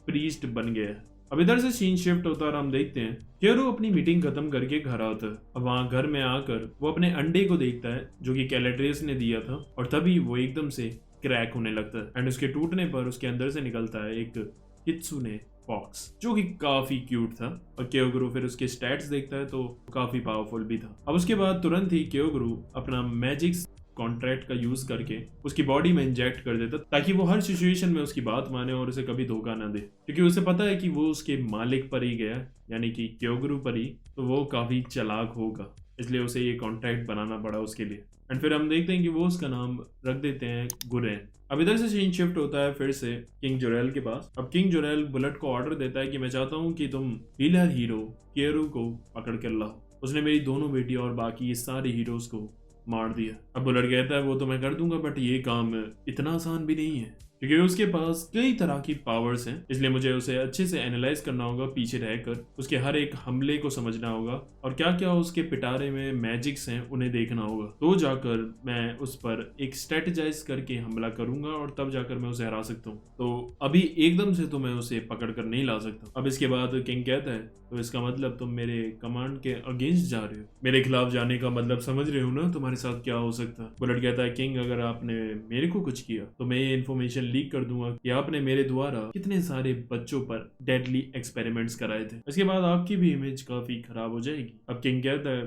प्रीस्ट बन गया है। अब इधर से सीन शिफ्ट होता है और हम देखते हैं क्योरू अपनी मीटिंग खत्म करके घर आता है। अब वहाँ घर में आकर वो अपने अंडे को देखता है जो कि कैलेड्रियस ने दिया था और तभी वो एकदम से क्रैक होने लगता है एंड उसके टूटने पर उसके अंदर से निकलता है एक कित्सुने फॉक्स जो कि काफी क्यूट था और क्योगुरु फिर उसके स्टैट्स देखता है तो काफी पावरफुल भी था। अब उसके बाद तुरंत ही क्योगुरु अपना मैजिक कॉन्ट्रैक्ट का यूज करके उसकी बॉडी में इंजेक्ट कर देता ताकि वो हर सिचुएशन में उसकी बात माने और उसे कभी धोखा ना दे, क्योंकि उसे पता है कि वो उसके मालिक पर ही गया यानी कि क्योगुरु पर ही, तो वो काफी चालाक होगा, इसलिए उसे ये कॉन्ट्रैक्ट बनाना पड़ा उसके लिए। एंड फिर हम देखते हैं कि वो उसका नाम रख देते हैं गुरेन। अब इधर से सीन शिफ्ट होता है फिर से किंग जोरेल के पास। अब किंग जोरेल बुलेट को ऑर्डर देता है कि मैं चाहता हूँ कि तुम हीलर हीरो क्योरू को पकड़ कर लाओ, उसने मेरी दोनों बेटी और बाकी ये सारे हीरोज को मार दिया। अब बुलेट कहता है वो तो मैं कर दूंगा बट ये काम इतना आसान भी नहीं है। क्योंकि उसके पास कई तरह की पावर्स हैं, इसलिए मुझे उसे अच्छे से एनालाइज करना होगा पीछे रहकर, उसके हर एक हमले को समझना होगा और क्या क्या उसके पिटारे में मैजिक्स हैं उन्हें देखना होगा। तो जाकर मैं उस पर एक स्ट्रेटेजाइज करके हमला करूंगा और तब जाकर मैं उसे हरा सकता हूँ। तो अभी एकदम से तो मैं उसे पकड़ कर नहीं ला सकता। अब इसके बाद किंग कहता है, तो इसका मतलब तुम मेरे कमांड के अगेंस्ट जा रहे हो, मेरे खिलाफ जाने का मतलब समझ रहे हो ना तुम्हारे साथ क्या हो सकता है। बुलेट कहता है, किंग अगर आपने मेरे को कुछ किया तो मैं ये इन्फॉर्मेशन लीक कर दूंगा कि आपने मेरे द्वारा कितने सारे बच्चों पर डेडली एक्सपेरिमेंट्स कराए थे। इसके बाद आपकी भी इमेज काफी खराब हो जाएगी। अब किंग कहता है,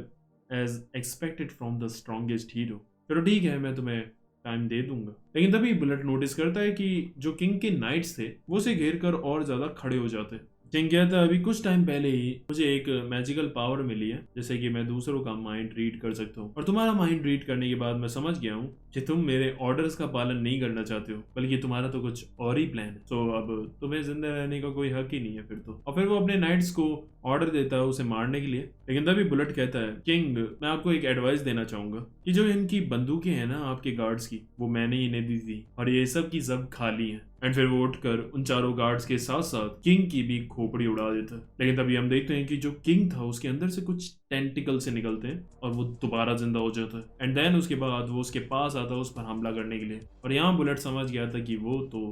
as expected from the strongest hero, चलो ठीक है मैं तुम्हें टाइम दे दूंगा। लेकिन तभी बुलेट नोटिस करता है कि जो किंग के नाइट्स थे वो उसे घेर कर और ज्यादा खड़े हो जाते हैं। किंग कहता है, अभी कुछ टाइम पहले ही मुझे एक मैजिकल पावर मिली है, जैसे कि मैं दूसरों का माइंड रीड कर सकता हूँ, और तुम्हारा माइंड रीड करने के बाद मैं समझ गया हूँ कि तुम मेरे ऑर्डर्स का पालन नहीं करना चाहते हो, बल्कि तुम्हारा तो कुछ और ही प्लान है। तो अब तुम्हें जिंदा रहने का कोई हक ही नहीं है फिर तो। और फिर वो अपने नाइट्स को ऑर्डर देता है उसे मारने के लिए। लेकिन तभी बुलेट कहता है, किंग मैं आपको एक एडवाइस देना चाहूंगा कि जो इनकी बंदूकें हैं ना आपके गार्ड्स की, वो मैंने इन्हें दी थी और ये सब की सब खाली है। एंड फिर वो उठकर उन चारों गार्ड्स के साथ साथ किंग की भी खोपड़ी उड़ा देता है। लेकिन तभी हम देखते हैं कि जो किंग था उसके अंदर से कुछ टेंटिकल से निकलते हैं और वो दोबारा जिंदा हो जाता है। एंड देन उसके बाद वो उसके पास आता है उस पर हमला करने के लिए, और यहाँ बुलेट समझ गया था कि वो तो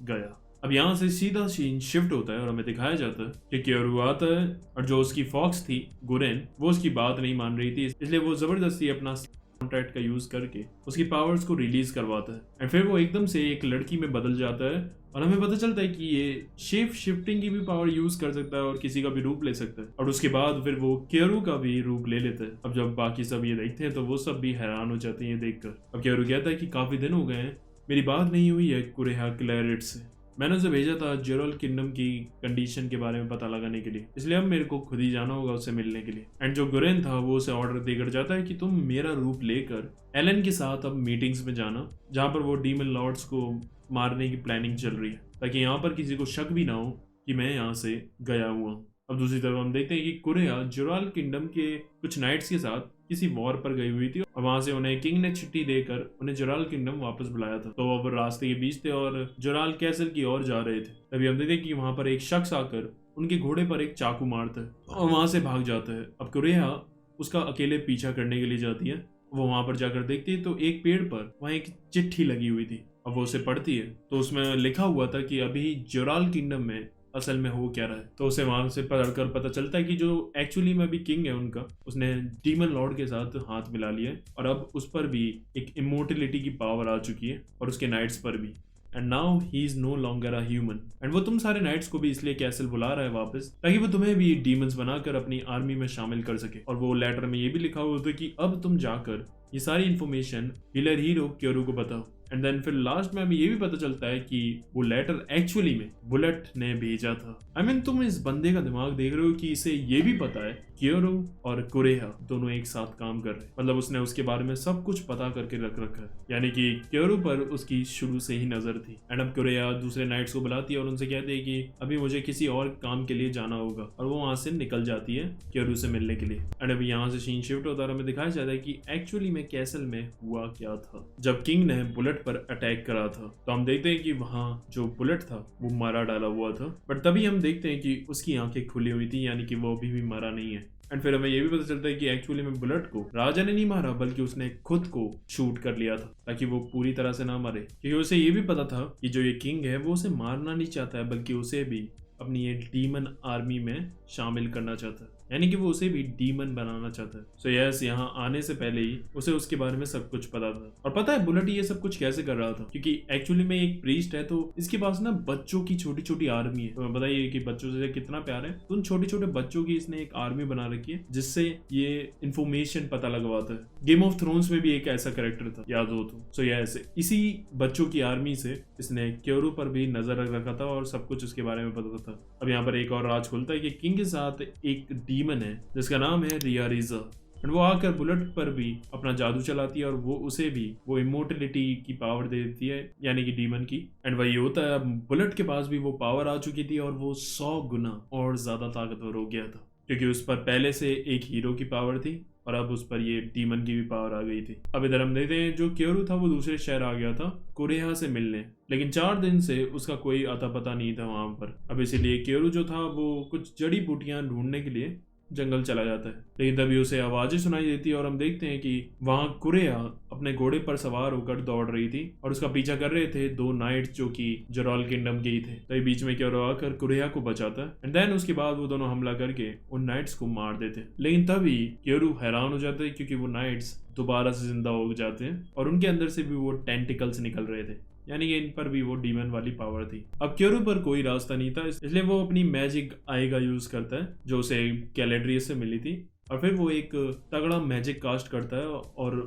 गया। अब यहाँ से सीधा सीन शिफ्ट होता है और हमें दिखाया जाता है कि क्योरू आता है और जो उसकी फॉक्स थी गुरेन, वो उसकी बात नहीं मान रही थी, इसलिए वो जबरदस्ती अपना कॉन्ट्रैक्ट का यूज करके उसकी पावर्स को रिलीज करवाता है। एंड फिर वो एकदम से एक लड़की में बदल जाता है और हमें पता चलता है कि ये शेप शिफ्टिंग की भी पावर यूज कर सकता है और किसी का भी रूप ले सकता है। और उसके बाद फिर वो क्योरू का भी रूप ले लेता है। अब जब बाकी सब ये देखते हैं तो वो सब भी हैरान हो जाते हैं ये देखकर। अब क्योरू कहता है कि काफी दिन हो गए हैं मेरी बात नहीं हुई है कुरेहा क्लैरिट से, मैंने उसे भेजा था जेरोल किंगडम की कंडीशन के बारे में पता लगाने के लिए, इसलिए अब मेरे को खुद ही जाना होगा उससे मिलने के लिए। एंड जो गुरेन था वो उसे ऑर्डर देकर जाता है कि तुम मेरा रूप लेकर एलन के साथ अब मीटिंग्स में जाना, जहां पर वो डीमन लॉर्ड्स को मारने की प्लानिंग चल रही है, ताकि यहाँ पर किसी को शक भी ना हो कि मैं यहाँ से गया हुआ हूँ। अब दूसरी तरफ हम देखते हैं कि कुरेहा जेरोल किंगडम के कुछ नाइट्स के साथ किसी वॉर पर गई हुई थी और वहां से उन्हें किंग ने चिट्ठी देकर उन्हें जेरोल किंगडम वापस बुलाया था। तो अब रास्ते के बीच थे और जेरोल कैसल की ओर जा रहे थे। तभी हम देखते हैं कि वहां पर एक शख्स आकर उनके घोड़े पर एक चाकू मारता है और वहां से भाग जाता है। अब कुरेहा उसका अकेले पीछा करने के लिए जाती है। वो वहां पर जाकर देखती है तो एक पेड़ पर वहां एक चिट्ठी लगी हुई थी। अब वो उसे पढ़ती है तो उसमें लिखा हुआ था कि अभी जेरोल किंगडम में असल में हो क्या रहा है। तो उसे वहां से पढ़कर पता चलता है कि जो एक्चुअली में भी किंग है उनका, उसने डीमन लॉर्ड के साथ हाथ मिला लिया है और अब उस पर भी एक इमोर्टिलिटी की पावर आ चुकी है और उसके नाइट्स पर भी। And now he is no longer a human. And वो तुम सारे नाइट्स को भी इसलिए कैसल बुला रहा है वापस, ताकि वो तुम्हें भी डीमंस बनाकर अपनी आर्मी में शामिल कर सके। और वो लेटर में ये भी लिखा हुआ था कि अब तुम जाकर ये सारी इन्फॉर्मेशन हीलर हीरो क्योरू को बताओ। एंड देन फिर लास्ट में हमें ये भी पता चलता है कि वो लेटर एक्चुअली में बुलेट ने भेजा था। I mean, तुम इस बंदे का दिमाग देख रहे हो कि इसे ये भी पता है क्योरू और कुरेहा दोनों एक साथ काम कर रहे हैं। मतलब उसने उसके बारे में सब कुछ पता करके रख रखा है, यानी कि क्योरू पर उसकी शुरू से ही नजर थी। एंड अब कुरेहा दूसरे नाइट्स को बुलाती है और उनसे कहती है कि अभी मुझे किसी और काम के लिए जाना होगा, और वो वहां से निकल जाती है क्योरू से मिलने के लिए। एंड अभी यहाँ से सीन शिफ्ट होता है, हमें दिखाया जाता है कि एक्चुअली में कैसल में हुआ क्या था जब किंग ने बुलेट पर अटैक करा था। तो हम देखते हैं कि वहां जो बुलेट था वो मारा डाला हुआ था, बट तभी हम देखते हैं कि उसकी आंखें खुली हुई थी, यानी कि वो अभी भी मारा नहीं है। एंड फिर हमें ये भी पता चलता है कि एक्चुअली में बुलेट को राजा ने नहीं मारा, बल्कि उसने खुद को शूट कर लिया था ताकि वो पूरी तरह से ना मरे, क्योंकि उसे ये भी पता था कि जो ये किंग है वो उसे मारना नहीं चाहता है, बल्कि उसे भी अपनी ये डीमन आर्मी में शामिल करना चाहता है, यानी कि वो उसे भी डीमन बनाना चाहता है। सो यस, यहाँ आने से पहले ही उसे उसके बारे में सब कुछ पता था। और पता है बुलेट ये सब कुछ कैसे कर रहा था, क्योंकि एक्चुअली में एक प्रीस्ट है तो इसके पास ना बच्चों की छोटी छोटी आर्मी है। तो बताइए कि बच्चों से कितना प्यार है, तो उन छोटे छोटे बच्चों की इसने एक आर्मी बना रखी है जिससे ये इन्फॉर्मेशन पता लगवाता है। गेम ऑफ थ्रोन्स में भी एक ऐसा कैरेक्टर था, याद हो तो। सो यस, इसी बच्चों की आर्मी से इसने क्योरू पर भी नजर रख रखा था और सब कुछ उसके बारे में पता था। अब यहाँ पर एक और राज खुलता है कि किंग के साथ एक डीमन है जिसका नाम है रिया रिजा, एंड वो आकर बुलेट पर भी अपना जादू चलाती है और वो उसे भी वो इमोर्टिलिटी की पावर दे देती है, यानी कि डीमन की। एंड वही होता है, बुलेट के पास भी वो पावर आ चुकी थी और वो 100 गुना और ज्यादा ताकतवर हो गया था, क्योंकि उस पर पहले से एक हीरो की पावर थी और अब उस पर ये डीमन की भी पावर आ गई थी। अब इधर हम देखते हैं जो क्योरू था वो दूसरे शहर आ गया था कुरेहा से मिलने, लेकिन 4 दिन से उसका कोई अता पता नहीं था वहां पर। अब इसीलिए क्योरू जो था वो कुछ जड़ी बूटियां ढूंढने के लिए जंगल चला जाता है, लेकिन तभी उसे आवाजें सुनाई देती है और हम देखते हैं कि वहां कुरेहा अपने घोड़े पर सवार होकर दौड़ रही थी और उसका पीछा कर रहे थे 2 नाइट्स जो कि जोरॉल किंगडम के ही थे। तभी बीच में क्योरो आकर कुरेहा को बचाता है एंड देन उसके बाद वो दोनों हमला करके उन नाइट्स को मार देते हैं। लेकिन तभी क्योरू हैरान हो जाता है क्योंकि वो नाइट्स दोबारा से जिंदा हो जाते हैं और उनके अंदर से भी वो टेंटिकल्स निकल रहे थे, यानी कि इन पर भी वो डीमन वाली पावर थी। अब क्योरू पर कोई रास्ता नहीं था, इसलिए वो अपनी मैजिक आई का यूज करता है जो उसे कैलेड्रियस से मिली थी और फिर वो एक तगड़ा मैजिक कास्ट करता है और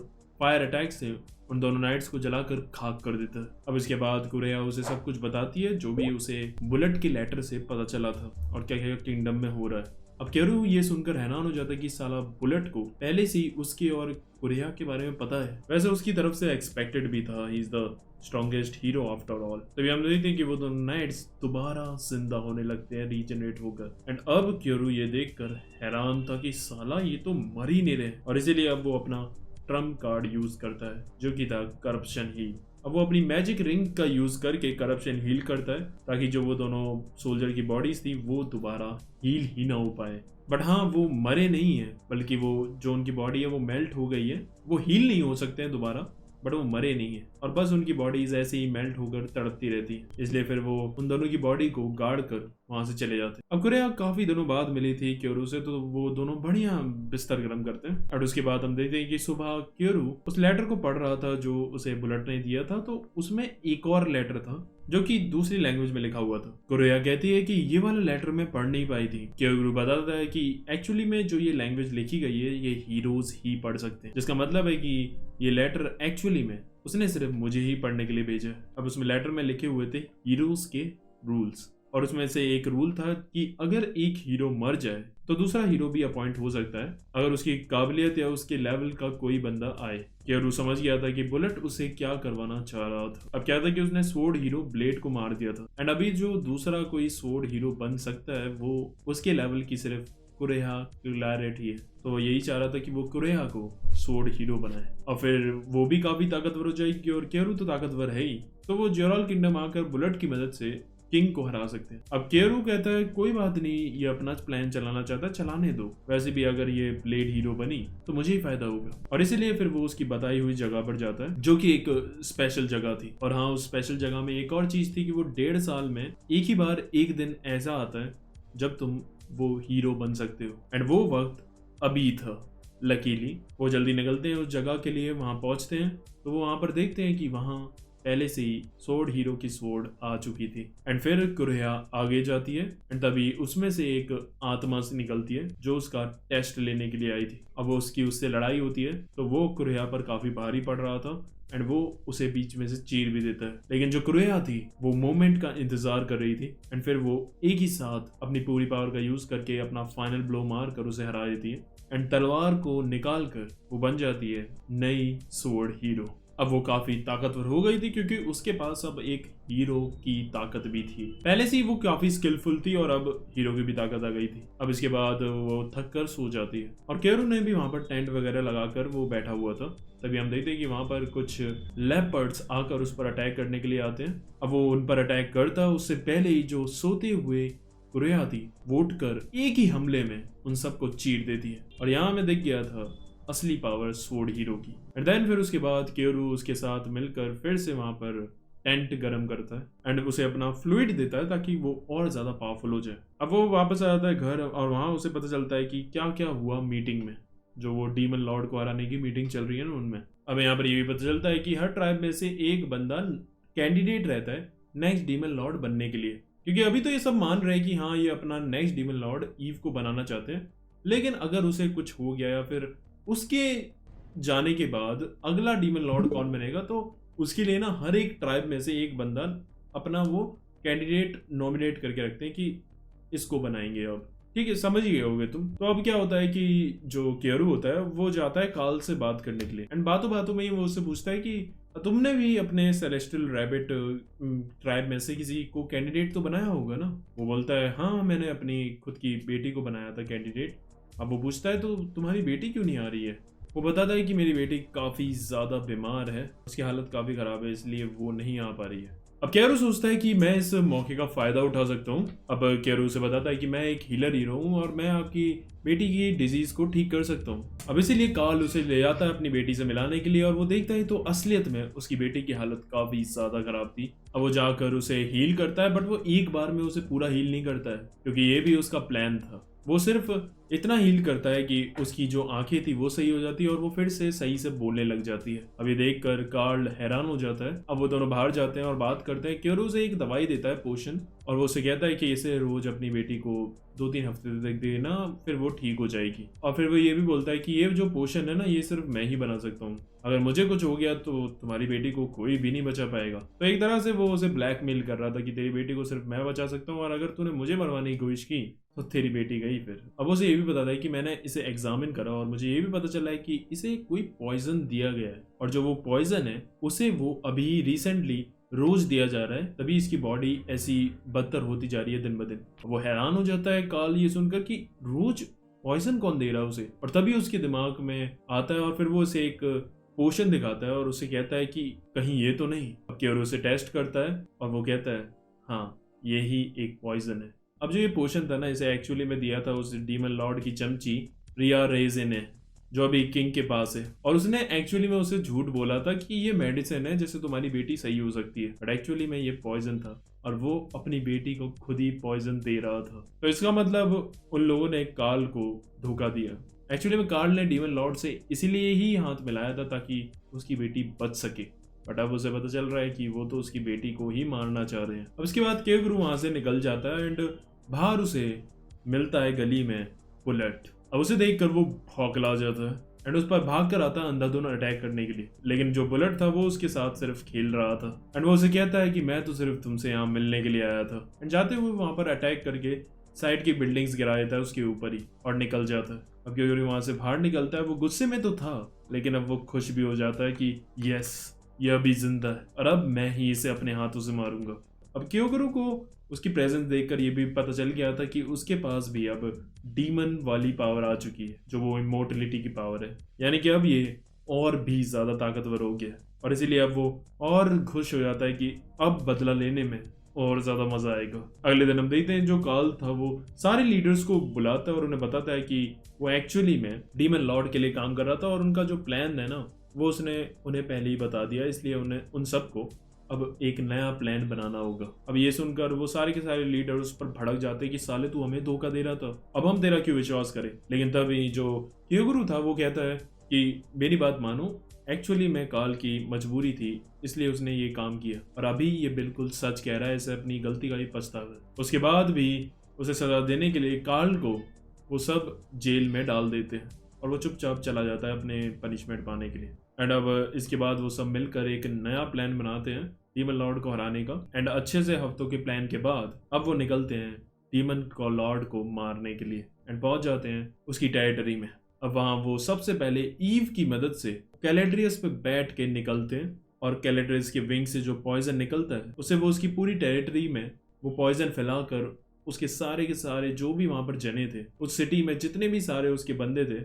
फायर अटैक से उन दोनों नाइट्स को जलाकर खाक कर देता है। अब इसके बाद कुरेहा उसे सब कुछ बताती है जो भी उसे बुलेट के लेटर से पता चला था और क्या क्या किंगडम में हो रहा है। अब क्योरू ये सुनकर हैरान हो जाता है कि साला बुलेट को पहले से ही उसके और कुरेहा के बारे में पता है। वैसे उसकी तरफ से एक्सपेक्टेड भी था, he is the strongest hero after all. तभी हम देखते हैं कि वो दोनों नाइट्स दोबारा जिंदा होने लगते हैं रीजनरेट होकर एंड अब क्योरू ये देखकर हैरान था कि साला ये तो मर ही नहीं रहे और इसीलिए अब वो अपना ट्रम्प कार्ड यूज करता है जो कि था करप्शन हील। अब वो अपनी मैजिक रिंग का यूज करके करप्शन हील करता है ताकि जो वो दोनों सोल्जर की बॉडीज थी वो दोबारा हील ही ना हो पाए। बट हाँ, वो मरे नहीं है, बल्कि वो जो उनकी बॉडी है वो मेल्ट हो गई है, वो हील नहीं हो सकते हैं दोबारा, बट वो मरे नहीं है और बस उनकी बॉडीज ऐसे ही मेल्ट होकर तड़पती रहती है। इसलिए फिर वो उन दोनों की बॉडी को गाड़ कर वहां से चले जाते हैं। अब कुरेहा काफी दिनों बाद मिली थी क्योरू से, तो वो दोनों बढ़िया बिस्तर गर्म करते हैं और उसके बाद हम देखते हैं कि सुबह क्योरू उस लेटर को पढ़ रहा था जो उसे बुलेट ने दिया था, तो उसमें एक और लेटर था जो कि दूसरी लैंग्वेज में लिखा हुआ था। कुरेहा कहती है कि ये वाला लेटर मैं पढ़ नहीं पाई थी। क्योरू बताता है कि एक्चुअली में जो ये लैंग्वेज लिखी गई है ये हीरोज ही पढ़ सकते हैं, जिसका मतलब है कि ये लेटर एक्चुअली में उसने सिर्फ मुझे ही पढ़ने के लिए भेजा है। अब उसमें लेटर में लिखे हुए थे हीरोज के रूल्स और उसमें से एक रूल था कि अगर एक हीरो मर जाए तो दूसरा हीरो भी अपॉइंट हो सकता है अगर उसकी काबिलियत या उसके लेवल का कोई बंदा आए। क्योरू समझ गया था कि बुलेट उसे क्या करवाना चाह रहा था। अब क्या था कि उसने स्वॉर्ड हीरो ब्लेड को मार दिया था एंड अभी जो दूसरा कोई स्वॉर्ड हीरो बन सकता है वो उसके लेवल की सिर्फ कुरेहा क्लैरिटी है, तो यही चाह रहा था कि वो कुरेहा को स्वॉर्ड हीरो बनाए और फिर वो भी काफी ताकतवर हो जाएगी और क्योरू तो ताकतवर है ही, तो वो जोरॉल किंगडम आकर बुलेट की मदद से किंग को हरा सकते हैं। अब क्योरू कहता है कोई बात नहीं, ये अपना प्लान चलाना चाहता है, चलाने दो, वैसे भी अगर ये ब्लेड हीरो बनी तो मुझे ही फायदा होगा। और इसीलिए फिर वो उसकी बताई हुई जगह पर जाता है जो कि एक स्पेशल जगह थी। और हाँ, उस स्पेशल जगह में एक और चीज थी कि वो 1.5 साल में एक ही बार एक दिन ऐसा आता है जब तुम वो हीरो बन सकते हो एंड वो वक्त अभी था। लकीली वो जल्दी निकलते हैं उस जगह के लिए, वहां पहुंचते हैं तो वो वहां पर देखते हैं कि वहां पहले से ही स्वॉर्ड हीरो की स्वॉर्ड आ चुकी थी एंड फिर कुरेहा आगे जाती है एंड तभी उसमें से एक आत्मा से निकलती है जो उसका टेस्ट लेने के लिए आई थी। अब उसकी उससे लड़ाई होती है तो वो कुरेहा पर काफी भारी पड़ रहा था एंड वो उसे बीच में से चीर भी देता है, लेकिन जो कुरेहा थी वो मोमेंट का इंतजार कर रही थी एंड फिर वो एक ही साथ अपनी पूरी पावर का यूज करके अपना फाइनल ब्लो मार कर उसे हरा देती है एंड तलवार को निकाल कर वो बन जाती है नई स्वॉर्ड हीरो। अब वो काफी ताकतवर हो गई थी क्योंकि उसके पास अब एक हीरो की ताकत भी थी। पहले से ही वो काफी स्किलफुल थी और अब हीरो की भी ताकत आ गई थी। अब इसके बाद वो थक कर सो जाती है और क्योरू ने भी वहां पर टेंट वगैरह लगाकर वो बैठा हुआ था। तभी हम देखते हैं कि वहां पर कुछ लेपर्ड्स आकर उस पर अटैक करने के लिए आते हैं। अब वो उन पर अटैक करता है उससे पहले ही जो सोते हुए कुरेहा थी वो उठकर एक ही हमले में उन सबको चीर देती है और यहाँ मैं देख गया था असली पावर स्वॉर्ड हीरो की। एंड देन फिर उसके बाद क्योरू उसके साथ मिलकर फिर से वहां पर टेंट गर्म करता है एंड उसे अपना फ्लूइड देता है ताकि वो और ज्यादा पावरफुल हो जाए। अब वो वापस आ जाता है घर और वहां उसे पता चलता है कि क्या क्या हुआ मीटिंग में, जो वो डीमन लॉर्ड को हराने की मीटिंग चल रही है ना उनमें। अब यहाँ पर ये भी पता चलता है कि हर ट्राइब में से एक बंदा कैंडिडेट रहता है नेक्स्ट डीमन लॉर्ड बनने के लिए, क्योंकि अभी तो ये सब मान रहे हैं कि हाँ ये अपना नेक्स्ट डीमन लॉर्ड ईव को बनाना चाहते हैं, लेकिन अगर उसे कुछ हो गया या फिर उसके जाने के बाद अगला डीमन लॉर्ड कौन बनेगा तो उसके लिए ना हर एक ट्राइब में से एक बंदा अपना वो कैंडिडेट नॉमिनेट करके रखते हैं कि इसको बनाएंगे। अब ठीक है, समझ ही गए होगे तुम। तो अब क्या होता है कि जो क्योरू होता है वो जाता है काल से बात करने के लिए एंड बातों बातों में ही वो उससे पूछता है कि तुमने भी अपने सेलेस्टियल रैबिट ट्राइब में से किसी को कैंडिडेट तो बनाया होगा ना। वो बोलता है हाँ मैंने अपनी खुद की बेटी को बनाया था कैंडिडेट, अब वो पूछता है तो तुम्हारी बेटी क्यों नहीं आ रही है। वो बताता है कि मेरी बेटी काफ़ी ज़्यादा बीमार है, उसकी हालत काफ़ी ख़राब है, इसलिए वो नहीं आ पा रही है। अब कैरो सोचता है कि मैं इस मौके का फ़ायदा उठा सकता हूँ। अब कैरो उसे बताता है कि मैं एक हीलर हीरो हूँ और मैं आपकी बेटी की डिजीज़ को ठीक कर सकता हूँ। अब इसीलिए कार्ल उसे ले जाता है अपनी बेटी से मिलाने के लिए और वो देखता है तो असलियत में उसकी बेटी की हालत काफ़ी ज़्यादा ख़राब थी। अब वो जाकर उसे हील करता है, बट वो एक बार में उसे पूरा हील नहीं करता है, क्योंकि ये भी उसका प्लान था। वो सिर्फ इतना हील करता है कि उसकी जो आंखें थी वो सही हो जाती है और वो फिर से सही से बोलने लग जाती है। अब ये देखकर कार्ल हैरान हो जाता है। अब वो दोनों बाहर जाते हैं और बात करते हैं। क्योरो उसे एक दवाई देता है, पोशन, और वो उसे कहता है कि इसे रोज अपनी बेटी को 2-3 हफ्ते तक देना, फिर वो ठीक हो जाएगी। और फिर वो ये भी बोलता है कि ये जो पोशन है ना, ये सिर्फ मैं ही बना सकता हूँ, अगर मुझे कुछ हो गया तो तुम्हारी बेटी को कोई भी नहीं बचा पाएगा। तो एक तरह से वो उसे ब्लैकमेल कर रहा था कि तेरी बेटी को सिर्फ मैं बचा सकता हूँ और अगर तूने मुझे मरवाने की कोशिश की तो तेरी बेटी गई। फिर अब उसे ये भी बताता है कि मैंने इसे एग्जामिन करा और मुझे ये भी पता चला है कि इसे कोई पॉइजन दिया गया है और जो वो पॉइजन है उसे वो अभी रिसेंटली रोज दिया जा रहा है, तभी इसकी बॉडी ऐसी बदतर होती जा रही है दिन ब दिन। वो हैरान हो जाता है कार्ल ये सुनकर कि रोज पॉइजन कौन दे रहा है उसे, और तभी उसके दिमाग में आता है और फिर वो उसे एक पोशन दिखाता है और उसे कहता है कि कहीं ये तो नहीं। अब और उसे टेस्ट करता है और वो कहता है हाँ, ये ही एक पॉइजन है। अब जो ये पोशन था ना, इसे एक्चुअली में दिया था उस डीमन लॉर्ड की चमची रिया रेजे ने, जो अभी किंग के पास है, और उसने एक्चुअली में उसे झूठ बोला था कि ये मेडिसिन है जिससे तुम्हारी बेटी सही हो सकती है, बट एक्चुअली में ये पॉइजन था और वो अपनी बेटी को खुद ही पॉइजन दे रहा था। तो इसका मतलब उन लोगों ने कार्ल को धोखा दिया। एक्चुअली में कार्ल ने डीमन लॉर्ड से इसीलिए ही हाथ मिलाया था ताकि उसकी बेटी बच सके, बट अब उसे पता चल रहा है कि वो तो उसकी बेटी को ही मारना चाह रहे हैं। अब इसके बाद केवरू वहां से निकल जाता है एंड बाहर उसे मिलता है गली में बुलेट। अब उसे देखकर वो भौंकला जाता है एंड उस पर भाग कर आता है अंधाधुन अटैक करने के लिए, लेकिन जो बुलेट था वो उसके साथ सिर्फ खेल रहा था एंड वो उसे कहता है कि मैं तो सिर्फ तुमसे यहाँ मिलने के लिए आया था, एंड जाते हुए वहां पर अटैक करके साइड की बिल्डिंग्स गिरा देता है उसके ऊपर ही और निकल जाता है। अब क्योंकि वहां से बाहर निकलता है, वो गुस्से में तो था लेकिन अब वो खुश भी हो जाता है कि यस, यह अभी जिंदा है और अब मैं ही इसे अपने हाथों से मारूंगा। अब क्योकरू को उसकी प्रेजेंस देखकर ये भी पता चल गया था कि उसके पास भी अब डीमन वाली पावर आ चुकी है, जो वो इमोर्टलिटी की पावर है, यानी कि अब ये और भी ज्यादा ताकतवर हो गया और इसीलिए अब वो और खुश हो जाता है कि अब बदला लेने में और ज्यादा मजा आएगा। अगले दिन हम देखते हैं जो कार्ल था वो सारे लीडर्स को बुलाता है और उन्हें बताता है कि वो एक्चुअली में डीमन लॉर्ड के लिए काम कर रहा था और उनका जो प्लान है ना वो उसने उन्हें पहले ही बता दिया, इसलिए उन्हें उन सबको अब एक नया प्लान बनाना होगा। अब ये सुनकर वो सारे के सारे लीडर उस पर भड़क जाते हैं कि साले तू हमें धोखा दे रहा था, अब हम तेरा क्यों विश्वास करें। लेकिन तभी जो क्योगुरु था वो कहता है कि मेरी बात मानो, एक्चुअली में कार्ल की मजबूरी थी इसलिए उसने ये काम किया और अभी ये बिल्कुल सच कह रहा है, इसे अपनी गलती का ही पछतावा है। उसके बाद भी उसे सजा देने के लिए कार्ल को वो सब जेल में डाल देते हैं और वो चुपचाप चला जाता है अपने पनिशमेंट पाने के लिए। एंड अब इसके बाद वो सब मिलकर एक नया प्लान बनाते हैं डीमन लॉर्ड को हराने का, एंड अच्छे से हफ्तों के प्लान के बाद अब वो निकलते हैं डीमन को लॉर्ड को मारने के लिए एंड पहुंच जाते हैं उसकी टेरिटरी में। अब वहां वो सबसे पहले ईव की मदद से कैलेड्रियस पे बैठ के निकलते हैं और कैलेड्रियस के विंग से जो पॉइजन निकलता है उसे वो उसकी पूरी टेरिटरी में वो पॉइजन फैलाकर उसके सारे के सारे जो भी वहां पर जने थे, उस सिटी में जितने भी सारे उसके बंदे थे,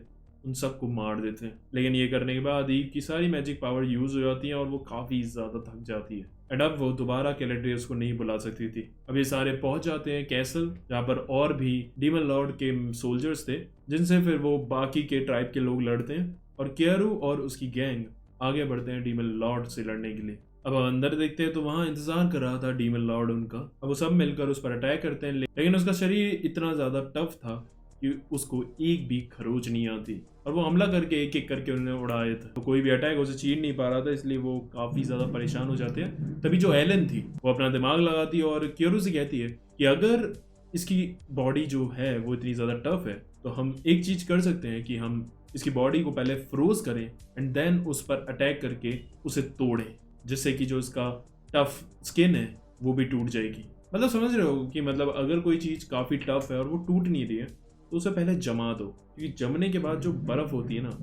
उन सबको मार देते हैं। लेकिन ये करने के बाद ईव की सारी मैजिक पावर यूज हो जाती है और वो काफी ज्यादा थक जाती है एंड अब वो दोबारा कैलेड्रियस को नहीं बुला सकती थी। अब ये सारे पहुंच जाते हैं कैसल, जहाँ पर और भी डीमन लॉर्ड के सोल्जर्स थे जिनसे फिर वो बाकी के ट्राइब के लोग लड़ते हैं और केरू और उसकी गैंग आगे बढ़ते हैं डीमन लॉर्ड से लड़ने के लिए। अब अंदर देखते हैं तो वहां इंतजार कर रहा था डीमन लॉर्ड उनका। अब वो सब मिलकर उस पर अटैक करते हैं, लेकिन उसका शरीर इतना ज्यादा टफ था कि उसको एक भी खरोच नहीं आती और वो हमला करके एक एक करके उन्हें उड़ाए थे। तो कोई भी अटैक उसे चीर नहीं पा रहा था, इसलिए वो काफी ज्यादा परेशान हो जाते हैं। तभी जो एलन थी वो अपना दिमाग लगाती है और क्योरू से कहती है कि अगर इसकी बॉडी जो है वो इतनी ज्यादा टफ है तो हम एक चीज कर सकते हैं कि हम इसकी बॉडी को पहले फ्रोज करें एंड देन उस पर अटैक करके उसे तोड़ें, जिससे कि जो इसका टफ स्किन है वो भी टूट जाएगी। मतलब समझ रहे हो कि मतलब अगर कोई चीज काफी टफ है और वो टूट नहीं रही है तो उसे पहले जमा दो, क्योंकि जमने के बाद जो बर्फ होती है ना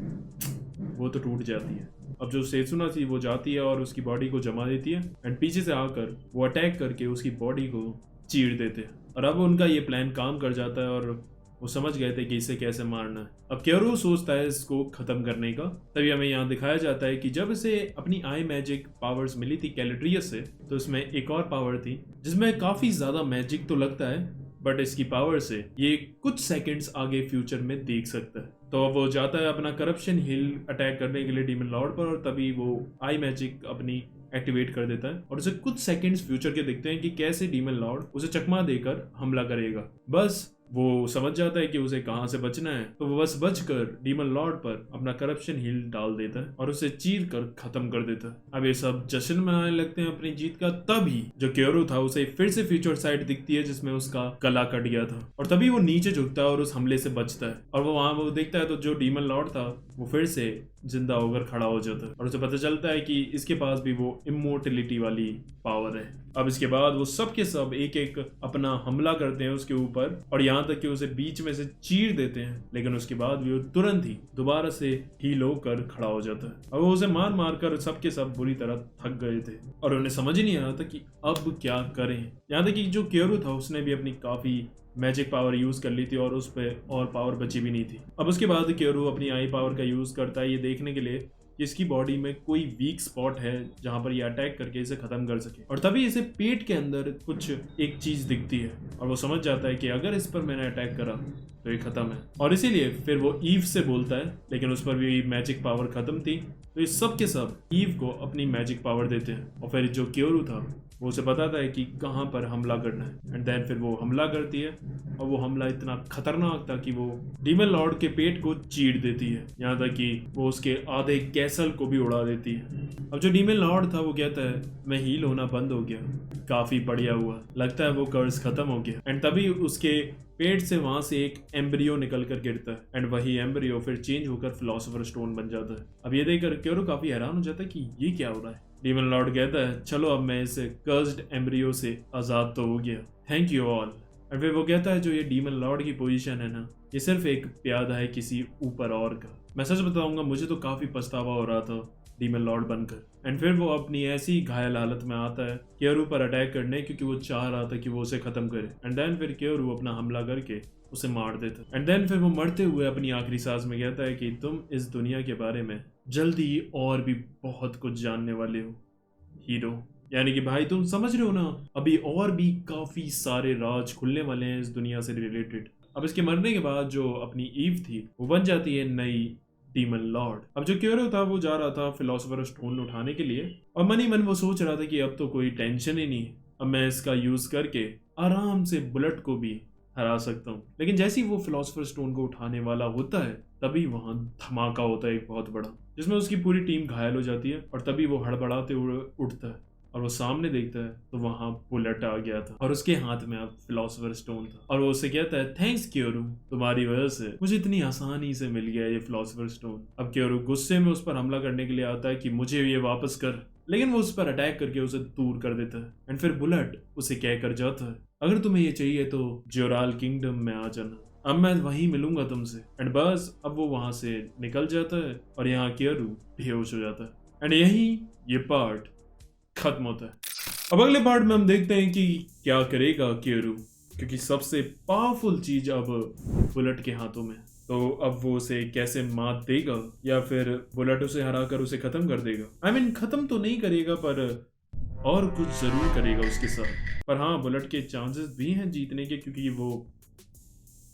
वो तो टूट जाती है। अब जो सेसुना थी वो जाती है और उसकी बॉडी को जमा देती है एंड पीछे से आकर वो अटैक करके उसकी बॉडी को चीर देते हैं और अब उनका ये प्लान काम कर जाता है और वो समझ गए थे कि इसे कैसे मारना है। अब क्योरो सोचता है इसको खत्म करने का। तभी हमें यहाँ दिखाया जाता है कि जब इसे अपनी आई मैजिक पावर्स मिली थी कैलेड्रियस से, तो इसमें एक और पावर थी जिसमें काफी ज्यादा मैजिक तो लगता है, बट इसकी पावर से ये कुछ सेकंड्स आगे फ्यूचर में देख सकता है। तो अब वो जाता है अपना करप्शन हिल अटैक करने के लिए डीमन लॉर्ड पर, और तभी वो आई मैजिक अपनी एक्टिवेट कर देता है और उसे कुछ सेकंड्स फ्यूचर के दिखते हैं कि कैसे डीमन लॉर्ड उसे चकमा देकर हमला करेगा। बस वो समझ जाता है कि उसे कहां से बचना है, तो वो बस बचकर डीमन लॉर्ड पर अपना करप्शन हील डाल देता है और उसे चीर कर खत्म कर देता है। अब ये सब जश्न मनाने लगते हैं अपनी जीत का। तभी जो क्योरो था उसे फिर से फ्यूचर साइड दिखती है जिसमें उसका गला कट गया था, और तभी वो नीचे झुकता है और उस हमले से बचता है, और वो वहां वो देखता है तो जो डीमन लॉर्ड था वो फिर से जिंदा होकर खड़ा हो जाता है और उसे पता चलता है कि इसके पास भी वो इमोर्टिलिटी वाली पावर है। अब इसके बाद वो सब के सब एक एक अपना हमला करते हैं उसके ऊपर, और यहाँ तक कि उसे बीच में से चीर देते हैं, लेकिन उसके बाद भी वो तुरंत ही दोबारा से हील होकर खड़ा हो जाता है। अब वो उसे मार मार कर सब के सब बुरी तरह थक गए थे और उन्हें समझ ही नहीं आ रहा था कि अब क्या करें। यहाँ तक कि जो क्योरो था उसने भी अपनी काफी मैजिक पावर यूज कर ली थी और उस पे और पावर बची भी नहीं थी। अब उसके बाद क्योरो अपनी आई पावर का यूज करता है ये देखने के लिए कि इसकी बॉडी में कोई वीक स्पॉट है जहां पर ये अटैक करके इसे खत्म कर सके, और तभी इसे पेट के अंदर कुछ एक चीज दिखती है और वो समझ जाता है कि अगर इस पर मैंने अटैक करा तो ये खत्म है, और इसीलिए फिर वो ईव से बोलता है, लेकिन उस पर भी मैजिक पावर खत्म थी। तो ये सब के सब ईव को अपनी मैजिक पावर देते हैं, और फिर जो क्योरो था वो उसे बताता है कि कहाँ पर हमला करना है, एंड देन फिर वो हमला करती है, और वो हमला इतना खतरनाक था कि वो डीमन लॉर्ड के पेट को चीर देती है, यहाँ तक कि वो उसके आधे कैसल को भी उड़ा देती है। अब जो डीमन लॉर्ड था वो कहता है मैं हील होना बंद हो गया, काफी बढ़िया हुआ, लगता है वो कर्ज खत्म हो गया। एंड तभी उसके पेट से वहां से एक एम्ब्रियो निकल कर गिरता है, एंड वही एम्ब्रियो फिर चेंज होकर फिलोसोफर स्टोन बन जाता है। अब ये देखकर क्योरो काफी हैरान हो जाता है कि ये क्या हो रहा है। डीमन लॉर्ड कहता है चलो अब मैं इस कर्स्ड एम्ब्रियो से आजाद तो हो गया, थैंक यू ऑल। और फिर वो कहता है जो ये डीमन लॉर्ड की पोजीशन है ना, ये सिर्फ एक प्यादा है किसी ऊपर और का। मैं सच बताऊंगा मुझे तो काफी पछतावा हो रहा था डीमन लॉर्ड बनकर। एंड फिर वो अपनी ऐसी घायल हालत में आता है क्योरो पर अटैक करने, क्योंकि वो चाह रहा था कि वो उसे खत्म करे। एंड देन फिर क्योरो अपना हमला करके उसे मार देता। एंड देन फिर वो मरते हुए अपनी आखिरी सांस में कहता है कि तुम इस दुनिया के बारे में जल्दी और भी बहुत कुछ जानने वाले हो हीरो, यानी कि भाई तुम समझ रहे हो ना, अभी और भी काफी सारे राज खुलने वाले हैं इस दुनिया से रिलेटेड। अब इसके मरने के बाद जो अपनी ईव थी वो बन जाती है नई डीमन लॉर्ड। अब जो क्योरो था वो जा रहा था फिलोसोफर स्टोन उठाने के लिए, और मन ही मन वो सोच रहा था कि अब तो कोई टेंशन ही नहीं, अब मैं इसका यूज करके आराम से बुलेट को भी हरा सकता हूँ। लेकिन जैसे ही वो फिलोसोफर स्टोन को उठाने वाला होता है तभी वहां धमाका होता है एक बहुत बड़ा, जिसमें उसकी पूरी टीम घायल हो जाती है, और तभी वो हड़बड़ाते हुए उठता है और वो सामने देखता है तो वहां बुलेट आ गया था और उसके हाथ में अब फिलोसोफर स्टोन था, और वो उसे कहता है थैंक्स क्योरो, तुम्हारी वजह से मुझे इतनी आसानी से मिल गया ये फिलोसोफर स्टोन। अब क्योरो गुस्से में उस पर हमला करने के लिए आता है कि मुझे ये वापस कर, लेकिन वो उस पर अटैक करके उसे दूर कर देता है। एंड फिर बुलेट उसे कहकर जाता है अगर तुम्हें ये चाहिए तो ज्योराल किंगडम में आ जाना, अब मैं वहीं मिलूंगा तुमसे। एंड बस अब वो वहां से निकल जाता है और यहाँ क्योरो बेहोश हो जाता है। एंड यही ये पार्ट खत्म होता है। अब अगले पार्ट में हम देखते हैं कि क्या करेगा क्योरो, क्योंकि सबसे पावरफुल चीज अब बुलेट के हाथों में, तो अब वो उसे कैसे मात देगा, या फिर बुलेट उसे हराकर उसे खत्म कर देगा। I mean, खत्म तो नहीं करेगा पर और कुछ जरूर करेगा उसके साथ। पर हाँ, बुलेट के चांसेस भी हैं जीतने के, क्योंकि वो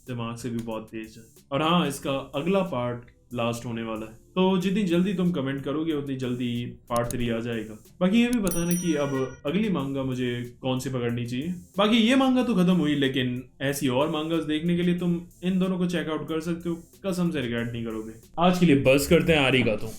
दिमाग से भी बहुत तेज है। और हाँ, इसका अगला पार्ट लास्ट होने वाला है, तो जितनी जल्दी तुम कमेंट करोगे उतनी जल्दी पार्ट 3 आ जाएगा। बाकी ये भी बताना कि अब अगली मांगा मुझे कौन सी पकड़नी चाहिए। बाकी ये मांगा तो खत्म हुई, लेकिन ऐसी और मांगास देखने के लिए तुम इन दोनों को चेकआउट कर सकते हो, कसम से रिग्रेट नहीं करोगे। आज के लिए बस करते हैं, आरिगातो।